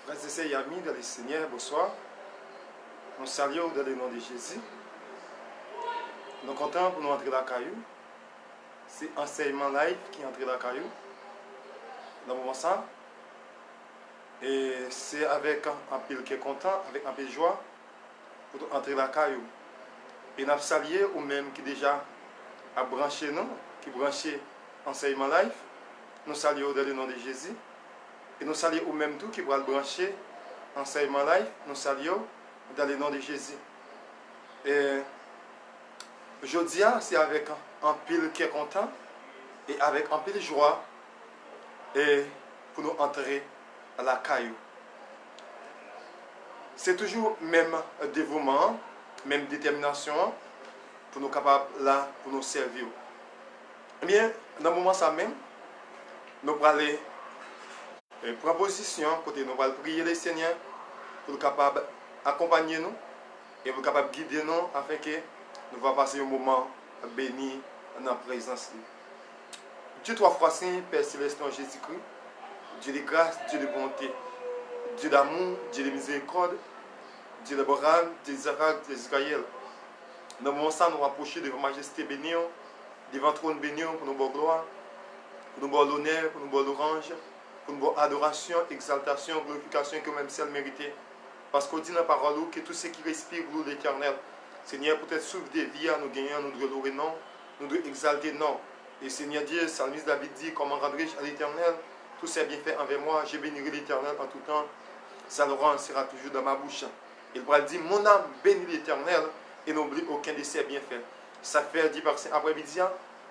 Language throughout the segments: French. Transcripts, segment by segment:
Frères et sœurs et amis dans le Seigneur, bonsoir. Nous saluons dans le nom de Jésus. Nous sommes contents pour nous entrer dans la caillou. C'est enseignement live qui est entré dans la caillou. Dans le moment ça. Et c'est avec un pile qui est content, avec un peu de joie, pour entrer dans la caillou. Et nous saluons ou même qui déjà a branché nous, qui branché enseignement live. Nous saluons dans le nom de Jésus. Et nous saluons ou même tout qui va brancher enseignement live. Nous saluons dans le nom de Jésus. Et aujourd'hui, c'est avec un pile qui est content et avec un pile de joie et pour nous entrer à la caillou. C'est toujours même dévouement, même détermination pour nous capables là, pour nous servir. Eh bien, dans le moment ça même, nous allons aller prendre position, côté nous allons prier le Seigneur pour nous capables d'accompagner nous et pour nous capables de guider nous afin que nous allons passer un moment béni dans la présence. Dieu trois fois saint, Père céleste en Jésus-Christ, Dieu de grâce, Dieu de bonté, Dieu d'amour, Dieu de miséricorde, Dieu d'Abraham, Dieu d'Isaac, Dieu d'Israël. Dans le moment ça, nous rapprocher devant majesté bénie, devant trône béni pour nous voir gloire, pour nous voir l'honneur, pour nous voir l'orange, pour nous voir adoration, exaltation, glorification que même celle méritée. Parce qu'on dit dans la parole que tout ce qui respire loue l'Éternel. Seigneur, peut-être souffle des vies, nous gagnons, nous devons louer non, nous devons exalter non. Et Seigneur Dieu, Salmiste David dit, comment rendrai-je à l'Éternel tous ces bienfaits envers moi, je bénirai l'Éternel en tout temps, sa louange sera toujours dans ma bouche. Il pourra dire, mon âme bénit l'Éternel et n'oublie aucun de ses bienfaits. Ça fait 10 versets après-midi,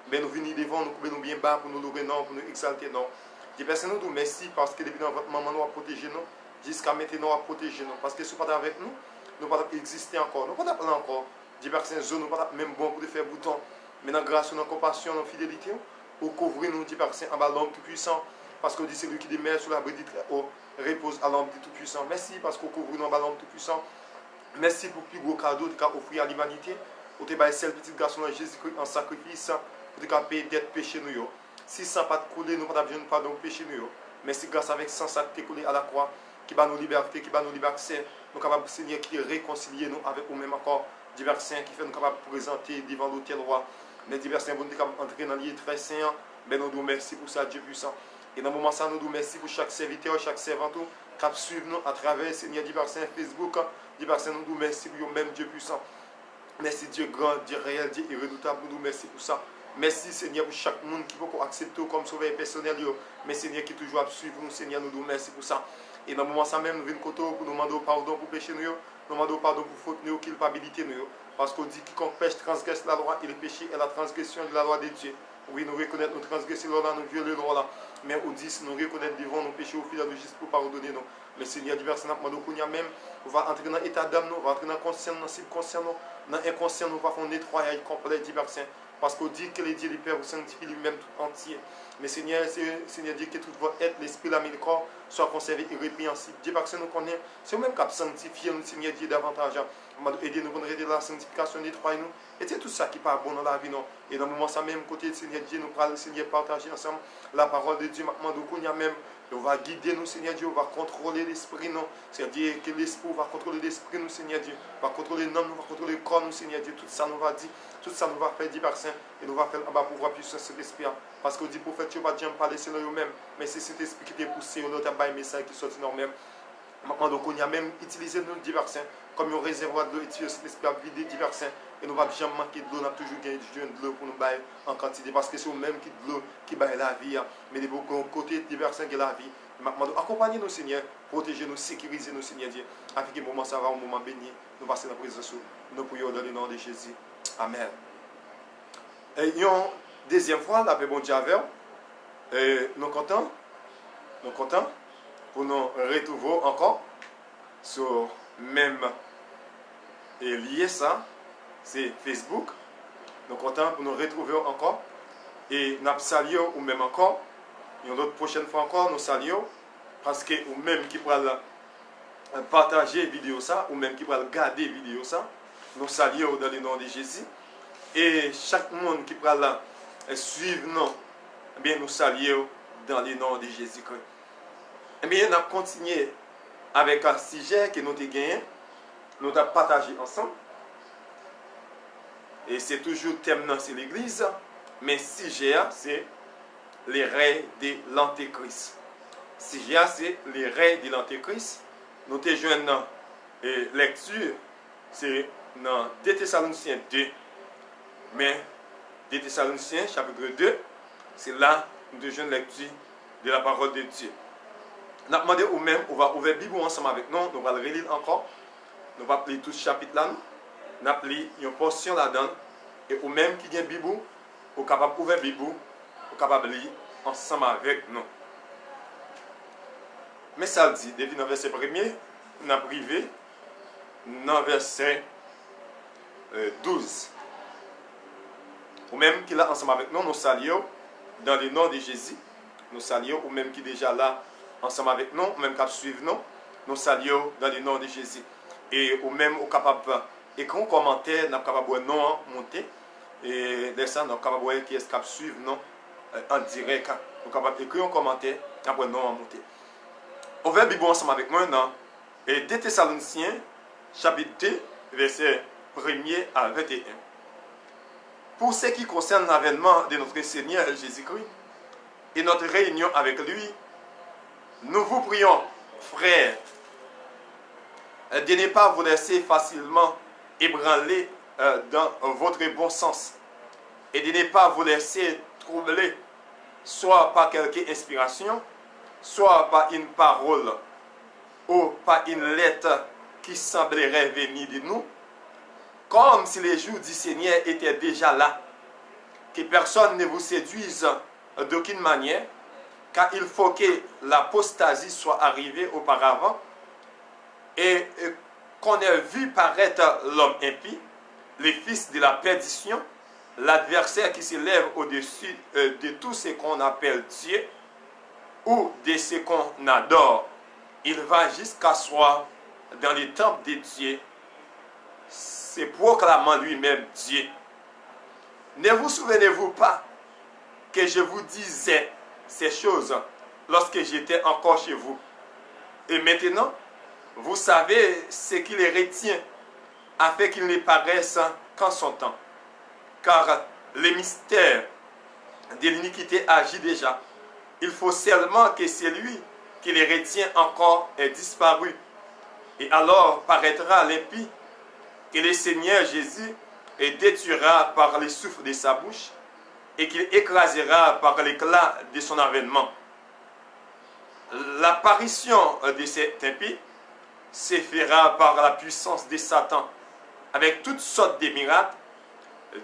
ben nous venons devant, nous couper nous bien bas pour nous louer non, pour nous exalter non. Dis personne nous merci parce que depuis notre maman nous a protégé nous, jusqu'à maintenant nous a protégé nous. Parce que si vous pas avec nous, nous ne pouvons pas exister encore, nous ne pouvons pas encore. Dis personne nous ne pouvons pas même bon pour faire bouton. Maintenant grâce à notre compassion, notre fidélité, au couvrir nous, dis personne en bas l'homme tout puissant. Parce qu'on dit c'est lui qui demeure sur l'abri du Très-Haut, repose à l'homme tout puissant. Merci parce qu'on couvre nous en bas l'homme tout puissant. Merci pour le plus gros cadeau que offrir à l'humanité. Pour te bailler celle petite garçon de Jésus-Christ en sacrifice, pour te payer d'être péché nous. Si sans pas te couler, nous ne pouvons pas pardon péché nous. Mais c'est grâce avec sans ça que tu coulé à la croix, qui va nous liberté, qui va nous libérer, nous sommes capables, Seigneur, qui réconcilier nous avec nous-mêmes encore. Divers saints qui fait nous capables de présenter devant l'autel roi. Mais divers saints, nous sommes entrer dans le lieu très saint. Mais nous nous merci pour ça, Dieu puissant. Et dans le moment ça, nous nous merci pour chaque serviteur, chaque servante qui suit nous à travers, Seigneur, divers saints Facebook. Divers saints, nous nous merci pour même Dieu puissant. Merci Dieu grand, Dieu réel, Dieu irrédoutable, nous nous merci pour ça. Merci Seigneur pour chaque monde qui peut accepter comme sauveur personnel. Mais Seigneur qui toujours à suivre nous, Seigneur, nous nous merci pour ça. Et dans le moment ça même, nous venons pour nous demander pardon pour péché nous, nous demandons pardon pour faute nous, culpabilité nous. Parce qu'on dit quiconque pêche transgresse la loi et le péché est la transgression de la loi de Dieu. Oui, nous reconnaissons nous transgresser la loi, nous violer la loi. Mais on dit, nous reconnaissons devant nos péchés au fil de nous juste pour pardonner nous. Mais Seigneur, divers même, on va entrer dans l'état d'âme, on va entrer dans le conscient, dans le subconscient, dans l'inconscient, nous va faire un nettoyage complet divers saints. Parce qu'on dit que les dieux, les Pères, sanctifient lui-même tout entier. Mais Seigneur, Seigneur dit que tout va être l'esprit, l'âme et le corps soit conservé irrépréhensible. Dieu, parce que nous connaissons, c'est nous-mêmes qui avons sanctifié nous, Seigneur Dieu, davantage. Aider nous pour nous aider la sanctification, nettoyer nous. Et c'est tout ça qui n'est pas bon dans la vie, non. Et dans le moment ça même, côté de Seigneur Dieu, nous parlons, Seigneur, partager ensemble la parole de Dieu. Maintenant, même, on va guider nous, Seigneur Dieu, on va contrôler l'esprit, non. C'est-à-dire que l'esprit va contrôler l'esprit, nous, Seigneur Dieu. On va contrôler l'homme, nous va contrôler le corps, nous, Seigneur Dieu. Tout ça nous va dire, tout ça nous va faire dire par Saint. Et nous va faire en bas pour voir puissance de l'esprit. Parce qu'on dit, prophète, tu vas jamais parler selon eux-mêmes. Mais c'est cet esprit qui t'est poussé, on a un message qui sort de nous-mêmes. Maintenant, donc, on a même utilisé nous divers saints comme un réservoir de l'eau, et cet esprit a vidé divers saints. Et nous ne va jamais manquer de l'eau, on a toujours gagné de l'eau pour nous bailler en quantité. Parce que c'est nous-mêmes qui de l'eau qui baille la vie. Mais de beaucoup côté divers saints qui est la vie. Maintenant, accompagnez-nous, Seigneur, protégez-nous, sécurisez-nous, Seigneur Dieu. Afin que le moment ça va, un moment béni, nous passer dans la présence. Nous prions dans le nom de Jésus. Amen. Et une deuxième fois, la paix bon Dieu avec. Nous sommes contents. Nous sommes contents pour nous retrouver encore sur même lié ça, c'est Facebook. Nous sommes contents pour nous retrouver encore et nous saluons ou même encore. Et une autre prochaine fois encore, nous saluons parce que ou même qui pourra partager vidéo ça ou même qui pourra regarder vidéo ça, nous saluons dans le nom de Jésus. Et chaque monde qui pourra suivre nous, eh bien nous saluons dans le nom de Jésus-Christ. Eh bien, nous continuons avec un sujet que nous avons gagné, nous avons partagé ensemble. Et c'est toujours le thème, c'est l'Église, mais sujet, c'est les règles de l'Antéchrist. Sujet, c'est les règles de l'Antéchrist. Nous avons joué dans lecture, c'est dans 2 Thessaloniciens 2, mais 2 Thessaloniciens chapitre 2, c'est là nous avons joué une lecture de la parole de Dieu. Nous avons demandé ou même, on va ouvrir la Bible ensemble avec nous, nous allons relire encore, nous allons lire tout ce chapitre-là, nous allons lire une portion là-dedans, et ou même qui a une Bible, vous êtes capable d'ouvrir la Bible, vous êtes capable de lire ensemble avec nous. Mais ça dit, depuis le verset 1er, nous avons privé, dans le verset 12. Ou même qui est là ensemble avec nous, nous saluons dans le nom de Jésus. Nous saluons, ou même qui est déjà là ensemble avec nous, ou même qui suivent nous, nous saluons dans le nom de Jésus. Et ou même au capable écrire un commentaire, nous sommes capables de non monter. Et de ça, nous sommes capables de qui est capable de suivre nous en direct. Nous sommes capables d'écrire un commentaire, après non monter. On va Bible ensemble avec moi dans 2 Thessaloniciens, chapitre 2, verset 1er à 21. Pour ce qui concerne l'avènement de notre Seigneur Jésus-Christ et notre réunion avec lui, nous vous prions, frères, de ne pas vous laisser facilement ébranler dans votre bon sens et de ne pas vous laisser troubler soit par quelque inspiration, soit par une parole ou par une lettre qui semblerait venir de nous, comme si les jours du Seigneur étaient déjà là, que personne ne vous séduise d'aucune manière, car il faut que l'apostasie soit arrivée auparavant et qu'on ait vu paraître l'homme impie, le fils de la perdition, l'adversaire qui s'élève au-dessus de tout ce qu'on appelle Dieu ou de ce qu'on adore. Il va jusqu'à soi dans les temples de Dieu, se proclamant lui-même Dieu. Ne vous souvenez-vous pas que je vous disais ces choses lorsque j'étais encore chez vous? Et maintenant, vous savez ce qui les retient, afin qu'ils ne paraissent qu'en son temps. Car le mystère de l'iniquité agit déjà. Il faut seulement que celui qui les retient encore ait disparu. Et alors paraîtra l'impie, et le Seigneur Jésus et détruira par le souffle de sa bouche, et qu'il écrasera par l'éclat de son avènement. L'apparition de cet impie se fera par la puissance de Satan, avec toutes sortes de miracles,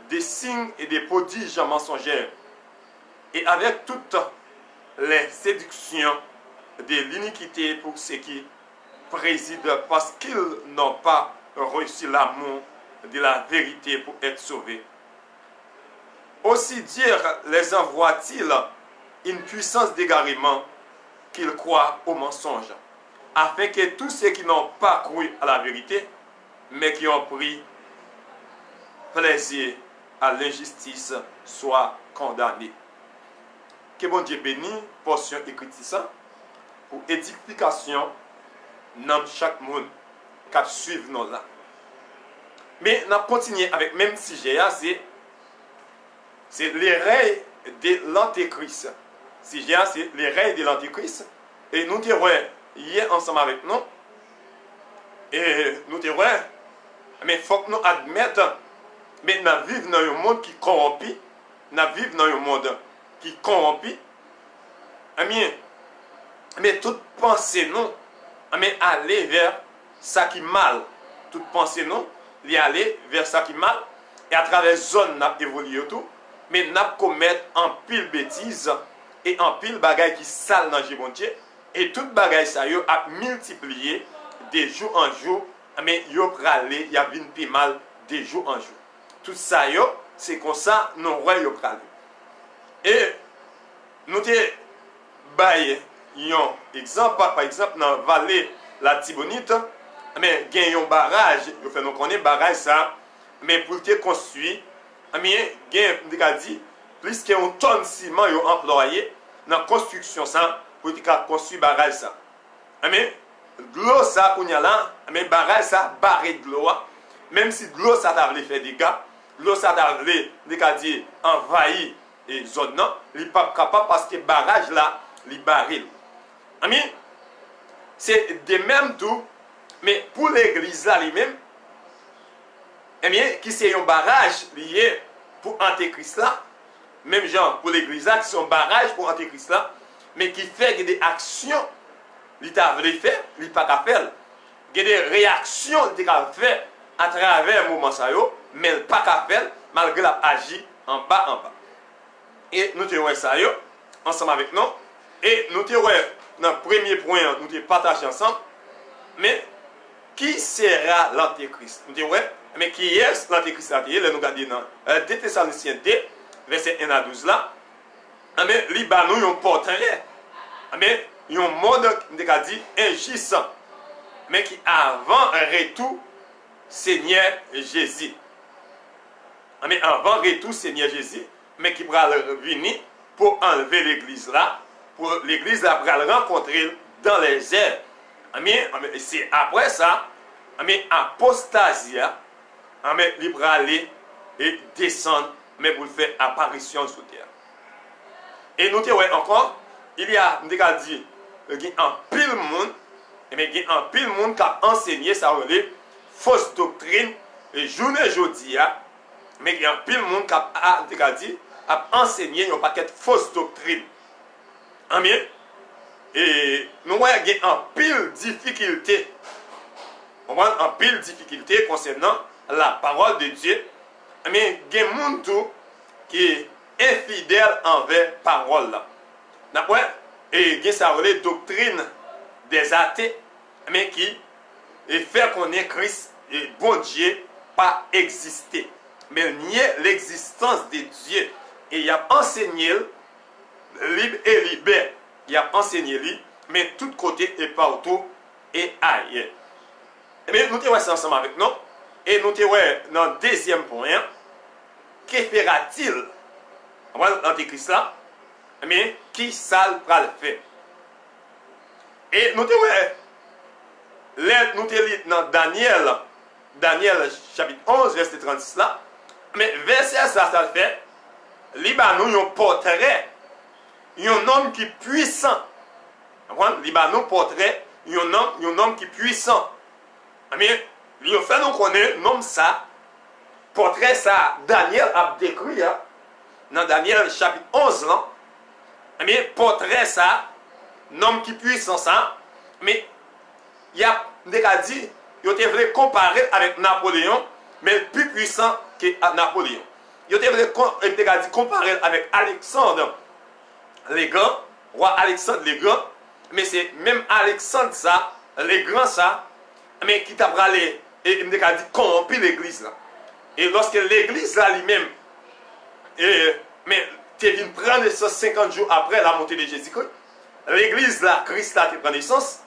des signes et des prodiges mensongers, et avec toutes les séductions de l'iniquité pour ceux qui président parce qu'ils n'ont pas reçu l'amour de la vérité pour être sauvés. Aussi Dieu les envoie-t-il une puissance d'égarement qu'ils croient au mensonge, afin que tous ceux qui n'ont pas cru à la vérité, mais qui ont pris plaisir à l'injustice, soient condamnés. Que bon Dieu bénisse, portion écrite ça, pour édification dans chaque monde qui suit nous là. Mais on continue avec le même sujet, c'est les règles de l'Antéchrist. Sujet, c'est les règles de l'Antéchrist. Et nous te voyons hier ensemble avec nous. Et nous te voyons, mais il faut que nous admettions, mais nous vivons dans un monde qui corrompt. Nous vivons dans un monde qui corrompt. Mais toute pensée, nous, mais aller vers ça qui est mal. Toute pensée, nous, aller vers ça qui est mal. Et à travers zone, nous avons évolué tout. Mais nous avons commis en pile bêtises et en pile bagaille qui sale dans le monde. Et toute bagaille, ça a multiplié de jour en jour. Mais il y a une plus mal de jour en jour. Tout ça, c'est comme ça, nous voyons pralé. Et nous avons un exemple, par exemple, dans la vallée la Tibonite, mais il y a un barrage, nous connaissons barrage ça, mais pour te construire, il y a plus qu'un tonne de ciment employé dans la construction ça, pour te construire barrage ça. Mais l'eau ça qu'on y a là, mais barrage ça barré de l'eau. Même si l'eau ça t'a fait des dégâts, l'eau ça t'a fait envahir et zone non, il pas capable parce que barrage là, il barré. Ami, c'est de même tout, mais pour l'église là lui-même, eh bien, qui c'est un barrage lié pour Antéchrist là, même genre pour l'église là, qui c'est un barrage pour Antéchrist là, mais qui fait que des actions, il t'a fait, il pas qu'à faire. Il y a des réactions qu'il a fait à travers le moment ça, mais il pas qu'à faire, malgré la agi en bas, en bas. Et nous te voyons ça ensemble avec nous. Et nous te voyons dans le premier point, nous te partagé ensemble. Mais qui sera l'Antéchrist? Nous te voyons, mais qui est l'Antéchrist? Là, nous regardons dans 2 Thessaloniciens 2, verset 1 à 12 là. Mais Libanon, ils ont portrait. Mais ils ont un monde qui dit injuste. Mais qui avant un retour, Seigneur Jésus. Mais avant retour, Seigneur Jésus, mais qui va venir pour enlever l'église là, pour l'église là, pour le rencontrer dans les airs. Mais c'est après ça, mais apostasia, mais il va aller et descendre, mais pour faire apparition sur terre. Et nous voyons encore, il y a, dit, un pile monde, mais il y a un pile monde qui a enseigné ça, fausse doctrine, et journée jeudi, mais il y a un pile monde qui a enseigné un paquet de fausses doctrines. Amen. Et nous voyons qu'il y a un pile difficulté. On voit un pile difficulté concernant la parole de Dieu. Mais il y a un monde qui est infidèle envers la parole. Et il y a sa doctrine des athées, mais qui fait qu'on est Christ et bon Dieu pas exister. Mais nier l'existence de Dieu. Et il a enseigné libre et libère. Il a enseigné lui, mais tout côté et partout et ailleurs. Mais nous sommes ensemble avec nous. Et nous sommes dans le deuxième point. Que fera-t-il? L'Antéchrist là. Mais qui ça va le faire? Et nous sommes dans Daniel chapitre 11, verset 36 là. Mais verset ça le fait. Libanon, il y a un portrait. Il y a un homme qui est puissant. Libanon, portrait. Il y a un homme qui est puissant. Mais il a fait nous connaître nom ça. Portrait ça, Daniel a décrit dans Daniel chapitre 11 là. Mais portrait ça, homme qui est puissant ça. Mais il y a dit, il voulu comparer avec Napoléon, mais plus puissant que Napoléon. Il voulu comparer avec Alexandre le Grand, roi Alexandre le Grand, mais c'est même Alexandre ça, le Grand ça, mais qui t'a bralé et il a dit corrompu l'église là. Et lorsque l'église là lui-même, mais tu es venu prendre naissance 50 jours après la montée de Jésus-Christ, l'église là, Christ là, tu prend naissance,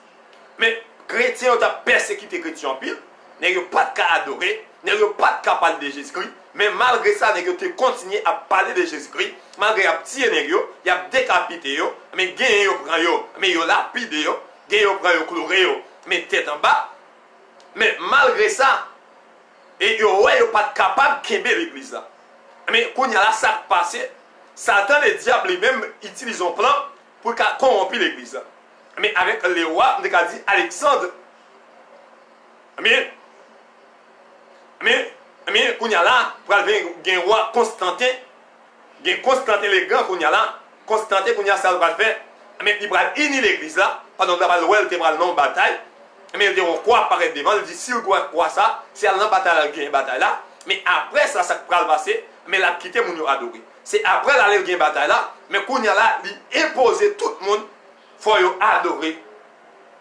mais chrétiens ont persécuté les chrétiens en pile, n'ont pas de cas adorer, n'ont pas de cas parler de Jésus-Christ, mais malgré ça, n'ont continué à parler de Jésus-Christ, malgré à tirer n'ont, il y a décapité, mais gagné prend yo, mais yo lapidé yo, gagné prend yo chloré, mais tête en bas, mais malgré ça, et yo pas capable de kembe l'église là. Mais quand il y a là ça passé, Satan le diable lui-même utilise un plan pour corrompre l'église là. Mais avec les rois, on a dit Alexandre. Mais, quand il y a là, pour aller un roi Constantin, il y a Constantin le Grand, quand il y a là, Constantin, quand il y a ça, il va faire, mais il va unir l'église là, pendant qu'il va le nom de bataille, mais il dit, on croit apparaître devant, il dit, si on croit ça, c'est à la bataille, il y a une bataille là, mais après ça, ça va passer, mais il a quitté mon adoré. C'est après la il y a une bataille là, mais quand il y a là, il impose tout le monde. Il faut adorer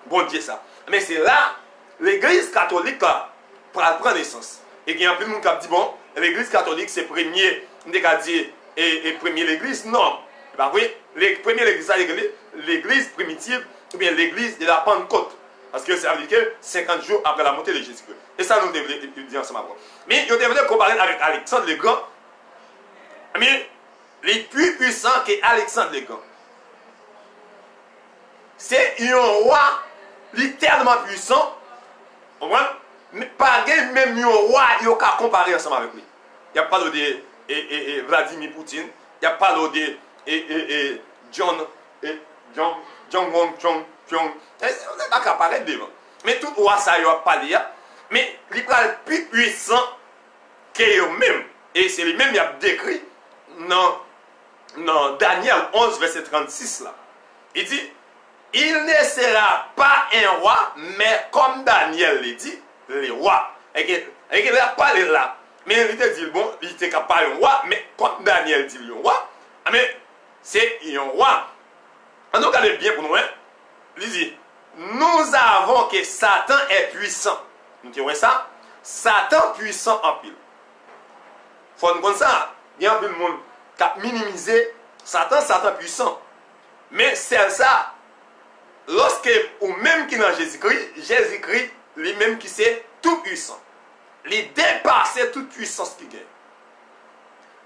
bon Dieu ça. Mais c'est là, l'église catholique là, pour prendre naissance. Et il y a un peu de monde qui a dit, bon, l'église catholique c'est premier, et premier l'église. Non. Ben oui, les premières églises, l'église primitive, ou bien l'église de la Pentecôte. Parce que ça veut dire que 50 jours après la montée de Jésus-Christ. Et ça, nous devons dire ensemble. Mais il devrait comparer avec Alexandre le Grand. Mais il est plus puissant que Alexandre le Grand. C'est un roi Il est tellement puissant. Pas même un roi, il a comparer ensemble avec lui. Il n'y a pas de Vladimir Poutine. Il n'y a pas de John Wong Chong. On n'est pas capable de devant. Mais tout roi, ça, il a parlé. Mais il est plus puissant que eux-mêmes. Et c'est lui-même qui a décrit dans Daniel 11, verset 36. Là. Il dit, il ne sera pas un roi, mais comme Daniel l'a dit, le roi. Et il a parlé là. Mais il te dit, bon, il était capable un roi, mais comme Daniel dit le roi, mais c'est un roi. En tout cas, regardez bien pour nous. Hein? Il dit, nous avons que Satan est puissant. Nous disons ça? Satan puissant en pile. Il faut nous connaître ça. Il y a un peu de monde qui a minimisé Satan puissant. Mais c'est ça. Lorsque, ou même qui dans Jésus-Christ, lui-même qui c'est tout puissant. Il dépasse toute puissance qu'il gagne.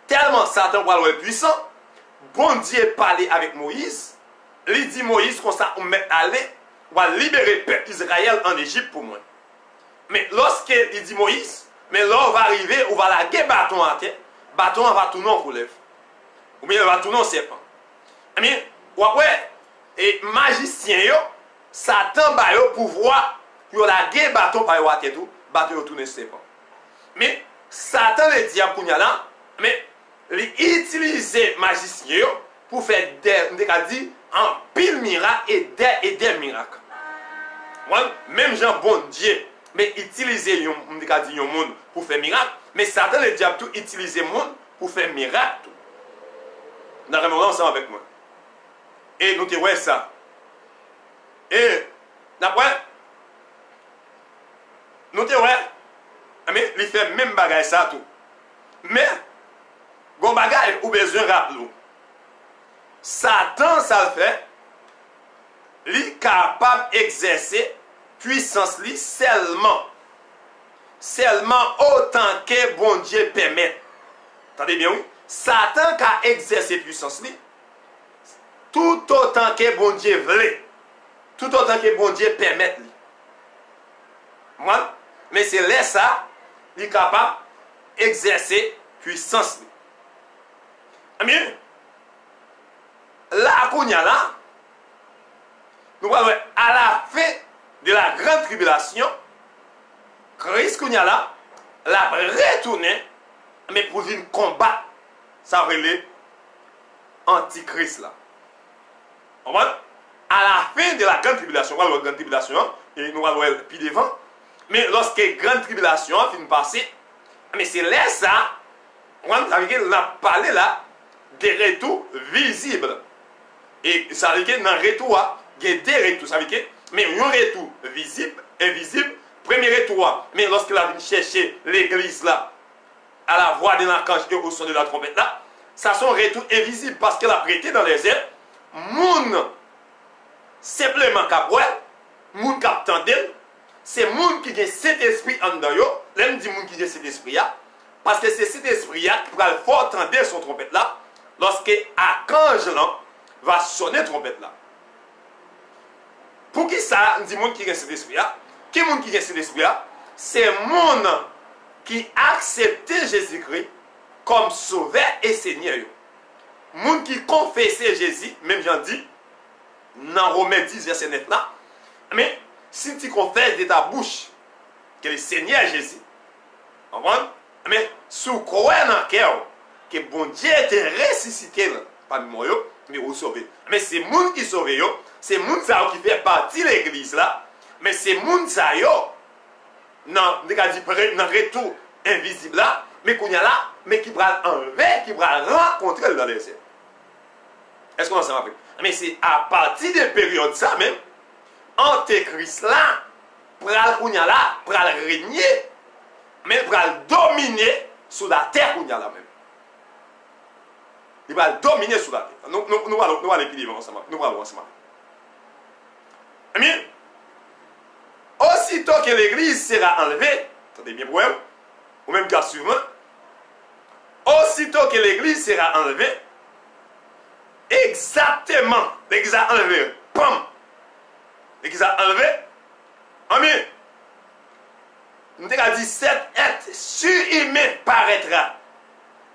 Tellement Satan est puissant, bon Dieu parlait avec Moïse. Il dit Moïse qu'on ça, on met aller, on va libérer le peuple Israël en Égypte pour moi. Mais lorsqu'il dit Moïse, mais là on va arriver, on va laguer bâton à terre, bâton va tourner en relève. Ou bien il va tourner en serpent. Mais, ouais, et magicien, Satan va yo pouvoir pour laguer bâton par yo à terre tout, bâton tourner serpent. Mais Satan le diable pour là, mais il utilise magicien pour faire des en pile miracle et des miracles. Même Jean bon Dieu, mais utiliser un monde pour faire miracle, mais Satan le diable tout utiliser monde pour faire miracle. Nous avons ensemble avec moi. Et nous te voyons ça. Et d'après, nous te voyons, mais il fait même bagaille ça tout. Mais, gon bagaille ou besoin rappeler. Satan, ça le fait, il est capable d'exercer puissance li seulement autant que bon Dieu permet. Attendez bien, oui? Satan a exercé puissance li tout autant que bon Dieu veut, tout autant que bon Dieu permet li. Mais c'est là ça, il est capable d'exercer puissance li. Amen. Là, nous voyons à la fin de la grande tribulation, Christ l'a retourné, mais pour venir combattre, ça relève antichrist là. À la fin de la grande tribulation, nous voyons la grande tribulation, et nous voyons plus devant, mais lorsque la grande tribulation finit de passer, mais c'est là ça, on a parlé là des retours visibles. Et ça veut dire que dans le retour, il y a des retours. Ça veut dire mais un retour visible, invisible, premier retour. Mais lorsqu'il a venu chercher l'église là, à la voix de l'archange et au son de la trompette là, ça sont retours invisibles parce qu'elle a prêté dans les airs. Moun, simplement capouel, moun cap tendel, c'est moun qui a cet esprit en dedans yo. L'aime dit moun qui a cet esprit là, parce que c'est cet esprit là qui va fort tendre son trompette là, lorsque l'archange là va sonner trompette là. Pour qui ça, on dit monde qui a cet esprit là? Qui monde qui a cet esprit là? C'est monde qui accepte Jésus-Christ comme sauveur et Seigneur. Monde qui confesse Jésus, même j'en dis, dans Romains 10, verset 9 là, mais si tu confesses de ta bouche que le Seigneur Jésus, mais sous croire dans le cœur que bon Dieu était ressuscité parmi moi, mais vous sauvez. Mais c'est moun qui sauve yo, c'est moun ça qui fait partie de l'église là, mais c'est moun ça yo, non, dans retour invisible là, mais qu'on y a là, mais qui va enlever, qui va rencontrer dans les cieux. Est-ce qu'on s'en rappelle? Mais c'est à partir de période ça même, Antéchrist là, pral qu'on y a là, pral régner, mais pral dominer sur la terre qu'on y a là même. Il va dominer sur la terre. Nous allons aller plus ensemble. Nous allons ensemble. Amen. Aussitôt que l'église sera enlevée, attendez bien pour vous, ou même cas suivant, aussitôt que l'église sera enlevée, exactement, l'église a enlevé, pam, l'église a enlevé, Amen. Nous avons dit, cet être surhumain paraîtra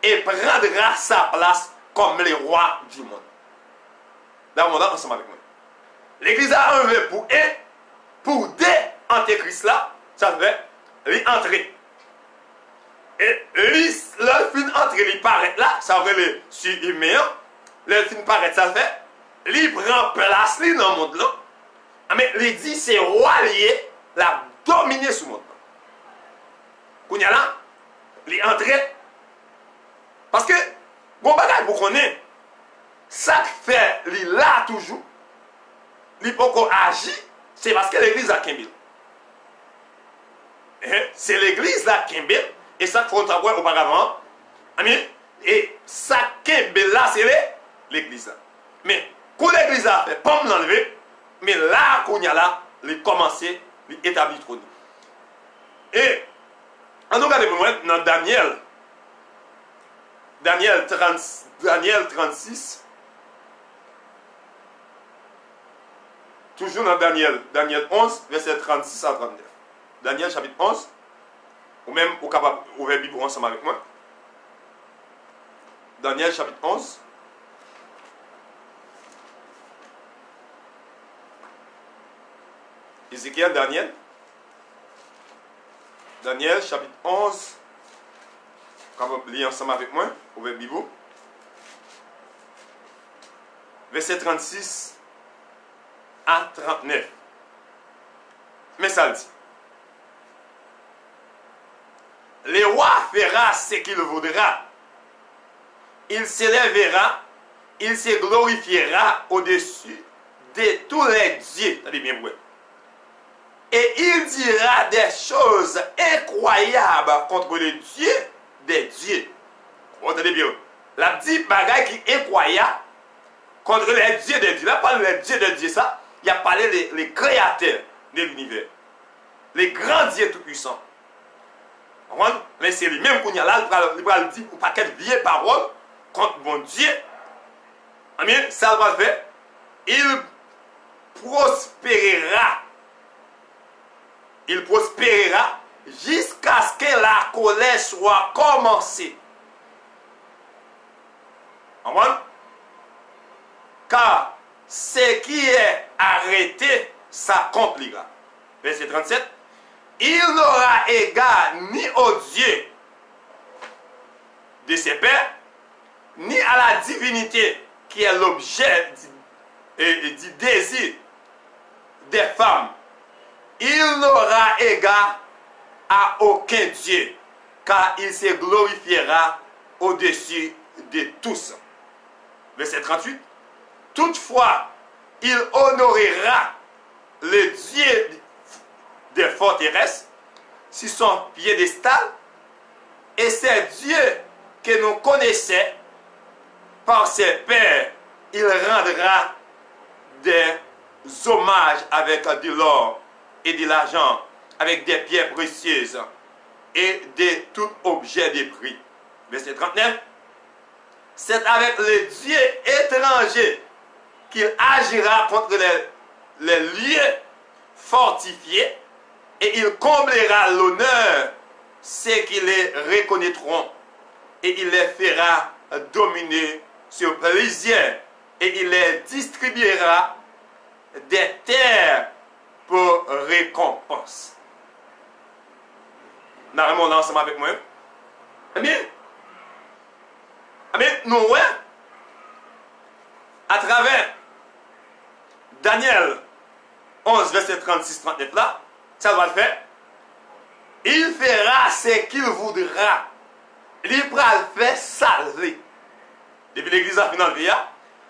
et prendra sa place comme le roi du monde. Dans mon ensemble avec moi. L'Église a enlevé pour des antéchrist là, ça fait lui entrer. Et lui, le fin entrer, lui paraît là, ça veut le surhumain. Le fin paraît, ça fait, lui prend place lui dans le monde là. Mais il dit c'est roi lié, la dominer sur le monde. Quand il y a là, il entre. Parce que, bon bagage pour connaître, ça fait, il là toujours, il peut encore agir, c'est parce que l'église a Kimbel. C'est l'église là Kimbel, et ça qu'il faut savoir auparavant. Et ça Kimbel là, c'est l'église là. Mais, quand l'église a fait, pas l'enlever, mais là, quand il y a là, il commence, il établit trop. Et, en tout cas, dans Daniel 36, toujours dans Daniel 11, verset 36 à 39. Daniel chapitre 11, ou même au capable ouvrir la Bible ensemble avec moi. Daniel chapitre 11. Ézéchiel, Daniel chapitre 11. Capable lire ensemble avec moi, ouvrez la Bible. Verset 36 à 39. Mais ça le dit. Le roi fera ce qu'il voudra. Il s'élèvera, il se glorifiera au-dessus de tous les dieux. Allez bien, ouais. Et il dira des choses incroyables contre les dieux des dieux. Vous entendez bien? La petite bagaille qui est incroyable contre les dieux des dieux. Là, pas les dieux de Dieu, ça. Il a parlé les créateurs de l'univers. Les grands dieux tout-puissants. Mais c'est lui-même qu'on y a là, il va le dire, ou pas quelle vieille parole contre mon Dieu. Amen. Ça va faire. Il prospérera. Il prospérera jusqu'à ce que la colère soit commencée. Car ce qui est arrêté s'accomplira. Verset 37. Il n'aura égard ni au Dieu de ses pères, ni à la divinité qui est l'objet du désir des femmes. Il n'aura égard à aucun Dieu, car il se glorifiera au-dessus de tous. Verset 38. Toutefois, il honorera le Dieu des forteresses sur son piédestal, et c'est Dieu que nous connaissons par ses pères. Il rendra des hommages avec de l'or et de l'argent, avec des pierres précieuses et de tout objet de prix. Verset 39. C'est avec les dieux étrangers qu'il agira contre les lieux fortifiés, et il comblera l'honneur ceux qui les reconnaîtront, et il les fera dominer sur plusieurs, et il les distribuera des terres pour récompense. Nous avons ensemble avec moi. Amen. Amen. Nous, ouais, à travers Daniel 11, verset 36-39 là, ça va le faire. Il fera ce qu'il voudra. Il va le faire salver. Depuis l'église a fini dans le vie,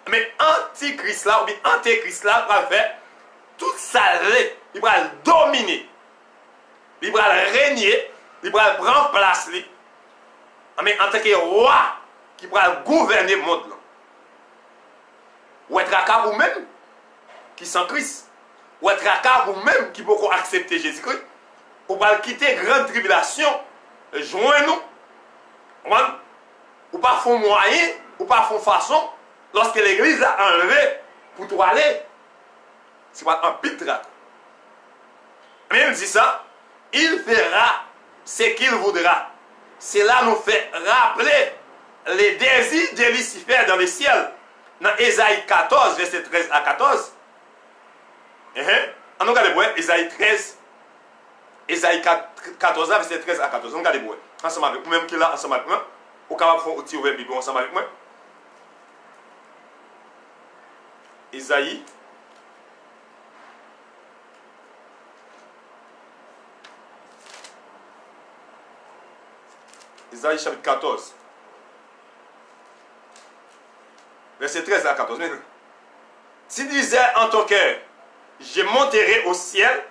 mais antichrist là, ou bien antéchrist là, va le faire tout salver. Il va le dominer. Il va le régner. Il va le prendre place. Mais en tant que roi qui va gouverner le monde. Ou être à vous-même qui sont Christ. Ou être à vous-même qui peut accepter Jésus-Christ. Ou pas quitter grande tribulation. Joignez-nous. Ou pas font moyen. Ou pas font façon. Lorsque l'église a enlevé pour toi aller. C'est pas un pile trac. Mais il dit ça, il fera ce qu'il voudra. Cela nous fait rappeler les désirs de Lucifer dans le ciel. Dans Ésaïe 14, verset 13 à 14. On regarde le Ésaïe 13, Ésaïe 14, verset 13 à 14. On regarde le ensemble avec moi, même qui est là, ensemble avec moi. Vous pouvez faire un petit ouvert Bible ensemble avec moi. Ésaïe. Ésaïe chapitre 14. Verset 13 à 14. Tu disais en ton cœur, je monterai au ciel,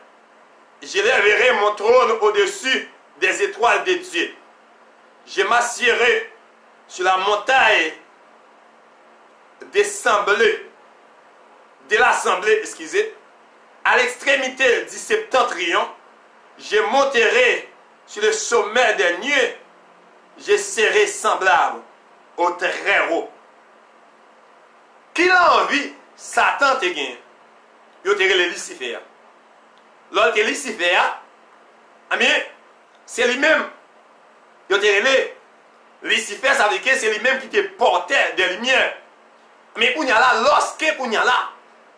je lèverai mon trône au-dessus des étoiles de Dieu. Je m'assierai sur la montagne de l'assemblée, excusez, à l'extrémité du septentrion. Je monterai sur le sommet des nuées, je serai semblable au très haut. Qui a envie, Satan te gagne. Il te le Lucifer. Lorsque Lucifer, c'est lui-même. Il te relé. Lucifer, ça veut dire que c'est lui-même qui te portait des lumières. Mais lorsque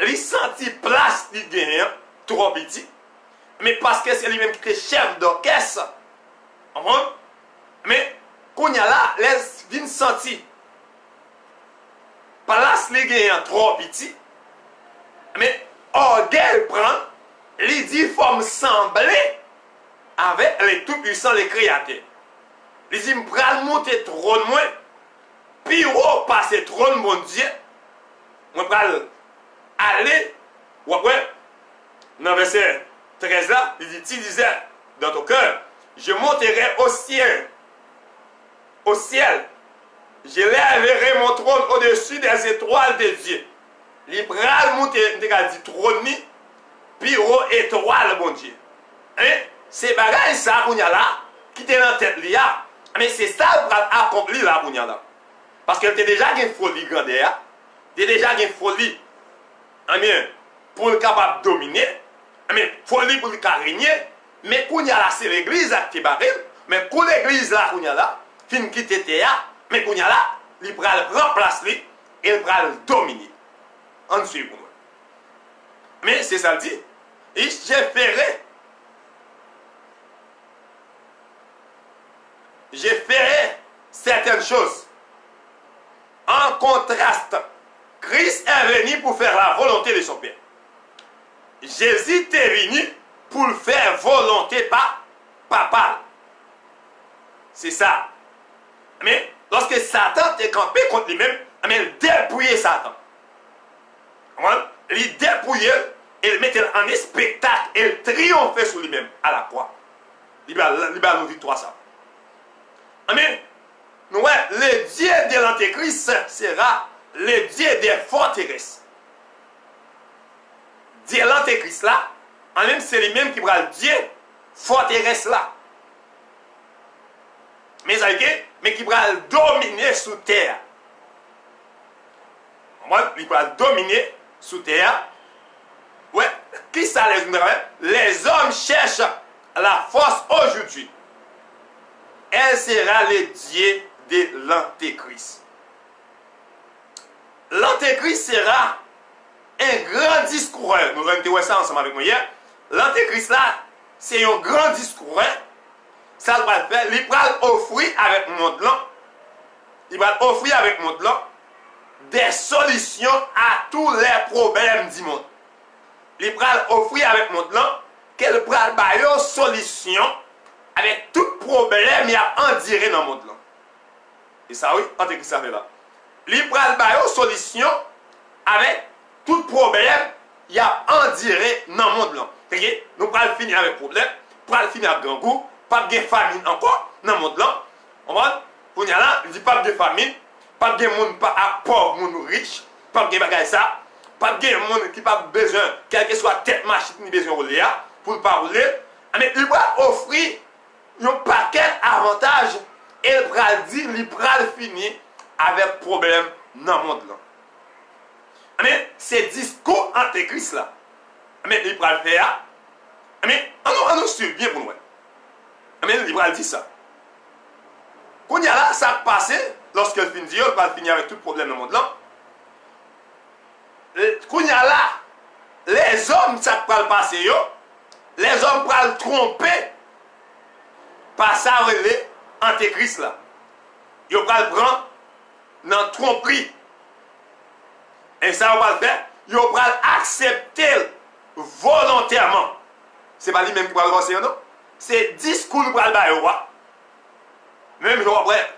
il sentit place de gagne, trop petit, mais parce que c'est lui-même qui est chef d'orchestre, mais laisse vin sentir place les gagnants trop petit, mais orgueil prend, il dit faut me sembler avec les tout-puissants, les créateurs. Il dit, je vais monter trône moi, puis haut passer trône mon Dieu, je vais aller, ouais, dans verset 13 là, il dit, tu disais dans ton cœur, je monterai au ciel, je lèverai mon trône au-dessus des étoiles de Dieu. Il va monter, dit trône, puis haut étoile mon Dieu. C'est bagaille ça qu'on y a là, qui était dans la tête là. Mais c'est ça pour accomplir là qu'on y a là. Parce que tu as déjà une folie grandeur, tu as déjà une folie pour le capable de dominer, folie pour le régner. Mais qu'on y a là, c'est l'église qui est barrée. Mais pour l'église là qu'on y a là, fin qui était là, mais qu'on y a là, il va le remplacer et il va le dominer. On suit pour moi. Mais c'est ça le dit. Et je ferai certaines choses. En contraste, Christ est venu pour faire la volonté de son Père. Jésus est venu pour le faire volonté par papa. C'est ça. Mais lorsque Satan est campé contre lui-même, il dépouillait Satan. Il dépouillait, il mettait en spectacle, il triomphait sur lui-même à la croix. Il va nous victoire ça. Amen. Le Dieu de l'Antéchrist sera le Dieu des forteresses. Dieu de l'Antéchrist là, c'est lui-même qui va le Dieu forteresse là. Mais qui va dominer sous terre. Il va dominer sous terre. Ouais, qui ça les hommes cherchent la force aujourd'hui. Elle sera le Dieu de l'Antéchrist. L'Antéchrist sera un grand discours. Nous allons voir ça ensemble avec moi hier. L'Antéchrist là, c'est un grand discours. Ça va le faire. Il va offrir avec le monde là. Il va offrir avec le monde là des solutions à tous les problèmes du monde. Il va offrir avec le monde là qu'elle va avoir une solution avec tout problème il y a en direct dans le monde là. Et ça oui, Antéchrist ça fait là. Il va avoir une solution avec tout problème il y a en direct dans le monde là. Nous allons finir avec problème, pour finir avec grand goût, pas de famine encore dans le monde là. On va pour là, il dit pas de famine, pas de monde pas pauvre, monde riche, pas de bagage ça, pas de monde qui pas besoin quelle que soit tête machine ni besoin rouler pour pas rouler, mais il va offrir un paquet d'avantages et il va dire il va finir avec problème dans le monde là. Mais ces discours antéchrist là, mais il va le faire, Mais, on nous suit bien pour nous. Mais il va dire ça. Quand il y a là, ça passé, lorsqu'elle finit Dieu, elle va finir avec tout problème dans le monde là. Quand il y a là, les hommes, ça va le passer, les hommes vont le tromper par ça, les antéchrist là. Ils vont le prendre dans la tromperie. Et ça, on va le faire. Ils vont accepter volontairement. Ce n'est pas lui-même qui va le passer, non? C'est discours qui va le faire. Même après,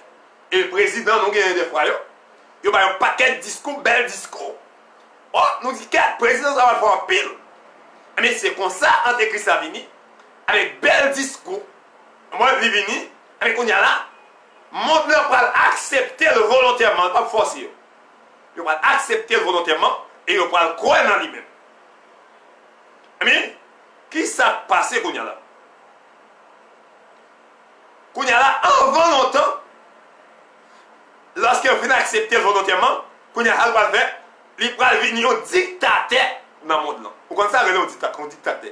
et le président, nous avons des fois, il y a un paquet de discours, bel discours. Oh, nous disons que le président, ça va faire un pile. Mais c'est comme ça, Antéchrist a venu, avec bel discours. Moi, il est venu, avec on y a là, mon peuple va accepter le volontairement, pas forcer. Il va accepter le volontairement et il va le croire dans lui-même. Mais, qui s'est passé qu'on y a là? Qu'on y a là, avant longtemps, lorsqu'il vient accepter volontairement, qu'on y a là, va faire, il va venir un dictateur dans le monde là. Vous connaissez ça, un dictateur.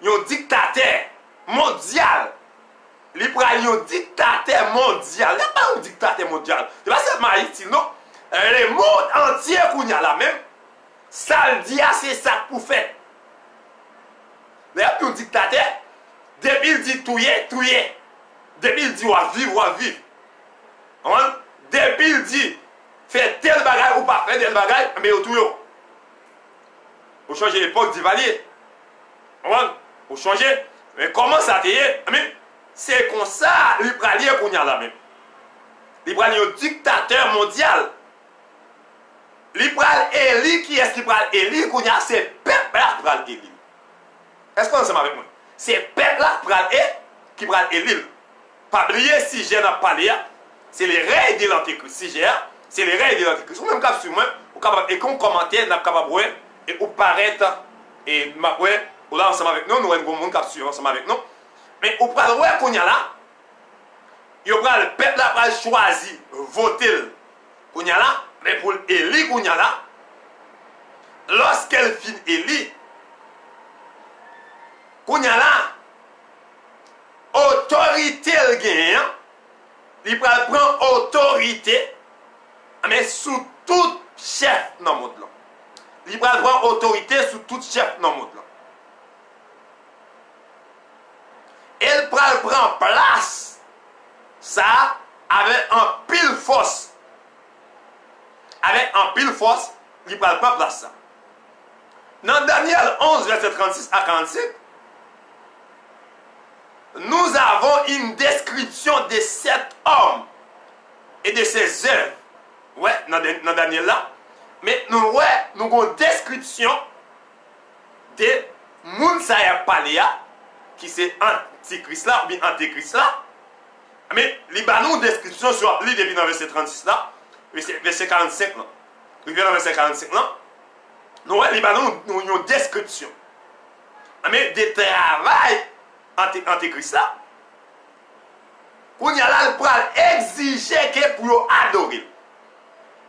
Il y a un dictateur mondial. Il va un dictateur mondial. Il n'y a pas un dictateur mondial. Ce n'est pas seulement Haïti, non. Le monde entier qu'on y a là même, ça le dit, c'est ça pour faire. Il y a un dictateur, depuis il dit tout y est. Depuis il dit on va vivre. Depuis il dit faire tel bagage ou pas faire tel bagage, mais au tout yo. Vous changez l'époque d'Ivalier. Vous changez. Mais comment ça t'est? C'est comme ça, l'Ibralien qu'on y a là même. L'Ibralien est dictateur mondial. L'Ibral Eli, qui est-ce l'Ibral Eli qu'on y a? C'est peuple là qui pral Eli. Est-ce qu'on est ensemble avec moi? C'est peuple là qui pral Eli. Pas oublier si j'ai n'a pas parlé, c'est les règles de l'Antéchrist. Si j'ai, c'est les règles de l'Antéchrist. Ou même cap sur moi, ou capable et qu'on commentaire, n'a capable et ou paraître et ma ou là ensemble avec nous, nous avons un monde cap sur ensemble avec nous. Mais au pral ouais qu'on y a là, il y aura le peuple là va choisir voter qu'on y a là, mais pour Élie qu'on y a là, lorsqu'elle finit Élie, qu'on y a là, autorité le gagne, il prend autorité, mais sous tout chef dans le monde là. Il prend autorité sous tout chef dans le monde là. Elle prend place, ça, avec un pile force. Avec un pile force, il prend pas place ça. Dans Daniel 11, verset 36 à 47, nous avons une description de cet homme et de ses œuvres. Ouais, dans Daniel là. Mais nous avons une description de Mounsaya Paléa, qui c'est Antichrist là, ou bien Antéchrist là. Mais il y a une description sur lui depuis dans verset 36 là, verset 45 là. Depuis dans verset 45 là. Nous avons une description. Mais de travail Antéchrist là, qu'on y a là, il peut exiger que pour adorer.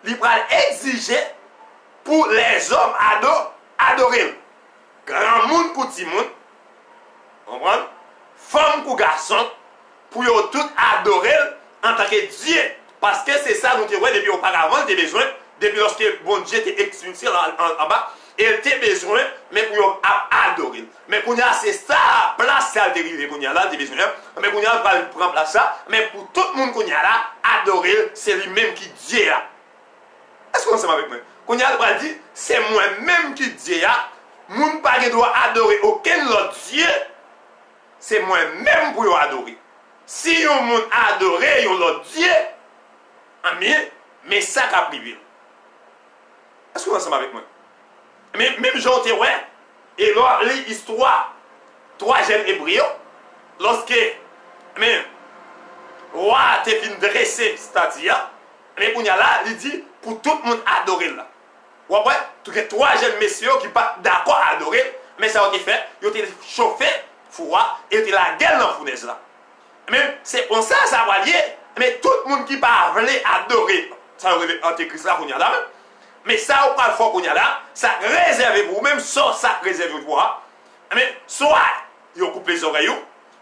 Il peut exiger pour les hommes adorer. Grand monde pour petit monde. Comprendre? Femme pour garçon, pour eux tout adorer en tant que Dieu. Parce que c'est ça nous avons depuis auparavant, des besoins, depuis lorsque bon Dieu était expulsé en bas, et il était besoin, mais pour eux adorer. Mais qu'on a c'est ça, place ça dérivé qu'on a là, des besoins, mais qu'on a pas prendre place ça, mais pour tout le monde qu'on a là, adorer, c'est lui-même qui Dieu là. Est-ce qu'on s'est avec moi? Qu'on a pas dit, c'est moi-même qui Dieu là, moun pas doit adorer aucun autre Dieu. C'est moi-même pour adorer. Si on moun adorer l'autre Dieu, amen, mais ça qu'a privé. Est-ce que vous êtes ensemble avec moi? Mais même j'en ai ouais, et là, l'histoire, trois jeunes hébreux, lorsque, mais, roi a été dressé, c'est-à-dire, mais pour là, il dit, pour tout le monde adorer là. Vous voyez, tous les trois jeunes messieurs qui ne sont pas d'accord à adorer, mais ça a été fait, ils ont été chauffés, froid, et ils ont été la gueule dans la fournaise là. Mais c'est pour ça, ça va lier, mais tout le monde qui pas voulu adorer, ça va être Antéchrist là, qu'on y a là, mais ça, au pas le fort qu'on y a là, ça réserve pour vous, même ça réserve pour vous. Mais soit yo coupe les oreilles,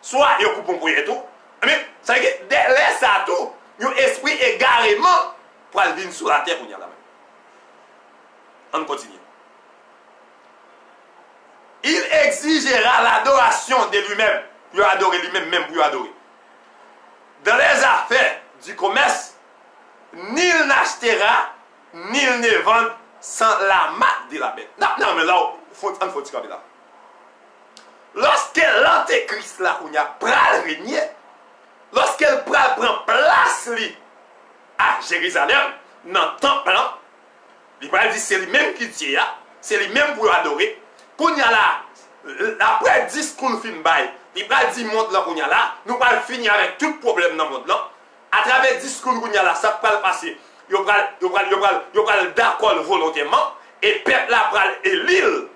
soit yo coupe un poulet tout. Mais ça veut dire dès ça tout, yo esprit égarément pour aller venir sur la terre qu'on y a là même. On continue. Il exigera l'adoration de lui-même. Pour adorer lui-même, même pour adorer. Dans les affaires du commerce, nul n'achètera, nul ne vend sans la marque de la bête. Non, mais là, il faut dire là. Lorsque l'antéchrist là, on y a pral régner, lorsqu'elle prend place à Jérusalem, dans le temple, il va dire c'est lui-même qui dit, c'est lui-même pour adorer. Qu'on y a là, après 10 coups de film, il va dire monte là qu'on y a là, nous allons finir avec tout problème dans le monde là. À travers 10 coups qu'on y a là, ça va passer. Il va d'accord volontairement, et le peuple là va élire.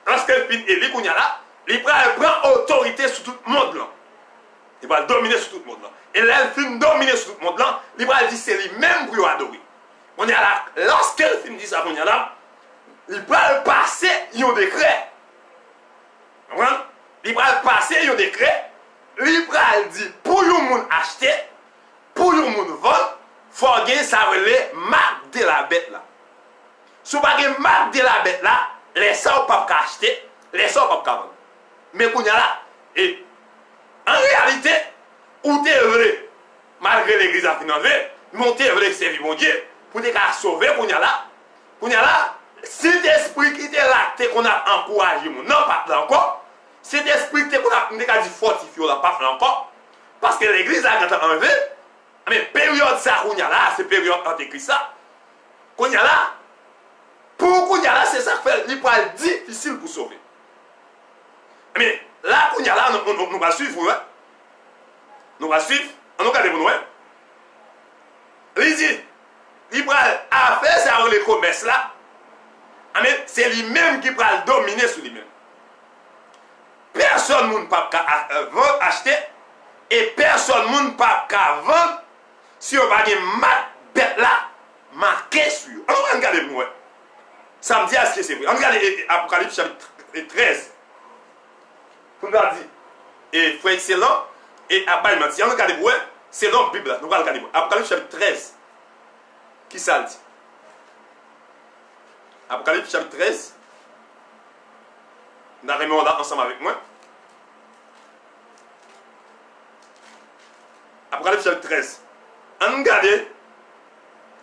Lorsqu'elle finit élire qu'on y a là, il va prendre autorité sur tout le monde là. Il va dominer sur tout le monde là. Et là, elle finit dominer sur tout le monde là, il va dire c'est lui-même pour adorer. On y a là, lorsqu'elle finit ça qu'on y a là, il va passer un décret. Il va passer un décret. Il va dire pour les gens acheter, pour les gens vendre, il faut que ça relève marque de la bête là. Si vous n'avez pas marque de la bête là, les gens ne peuvent pas acheter, les gens ne peuvent pas vendre. Mais qu'on y a là, et en réalité, où tu es vrai, malgré l'église à financer, mais tu es vrai servir mon Dieu, pour te sauver qu'on y a là, cet esprit qui était là, qu'on a encouragé, non, pas là encore. Cet esprit qu'on a dit fortifié, là, pas là encore. Parce que l'église a quand enlevé, mais période ça qu'on y a là, c'est période antéchrist ça. Qu'on y a là, pour qu'on y a là, c'est ça qui fait l'hyper difficile pour sauver. Mais là, qu'on y a là, nous va suivre, hein? Nous va suivre, on nous regarde pour nous, hein? Il dit, il va faire ça avec les commerces là. C'est lui-même qui va dominer sur lui-même. Personne ne peut pas acheter et personne ne peut pas vendre si on va une bête là marquée sur. On va regarder pour moi. Samedi à ce que c'est vrai. On regarde Apocalypse chapitre 13. On va dire, et frère excellent, et abaillement. Si on regarde pour moi, c'est dans la Bible. Nous allons regarder pour Apocalypse chapitre 13. Qui ça dit? Apocalypse chapitre 13. Nous allons là ensemble avec moi. Apocalypse chapitre 13. On regarde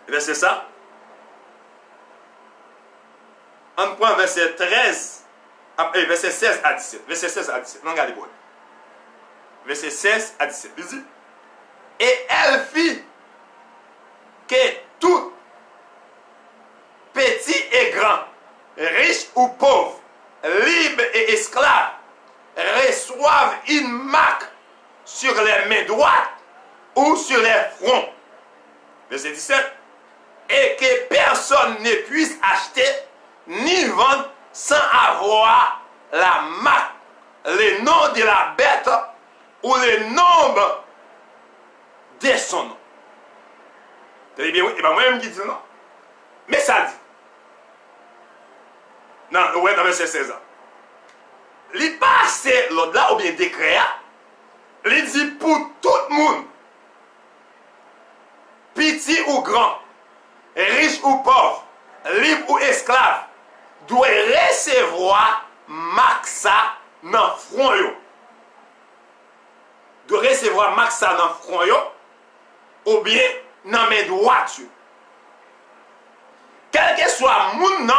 verset ça. On prend verset 13, verset 16 à 17. Verset 16 à 17. On regarde pour verset 16 à 17. Il dit, et elle fit que tout petit et grand, riche ou pauvre, libre et esclave, reçoivent une marque sur les mains droites ou sur les fronts. Verset 17. Et que personne ne puisse acheter ni vendre sans avoir la marque, le nom de la bête ou le nombre de son nom. Très bien, oui. Et bien moi-même qui dis non. Mais ça dit. Non, ouais, dans verset 16. Il passe l'autre là, ou bien décret, il dit pour tout le monde, petit ou grand, riche ou pauvre, libre ou esclave, doit recevoir maxa dans le front. Doit recevoir maxa dans le front, ou bien dans mes droites. Quel que soit mon nom,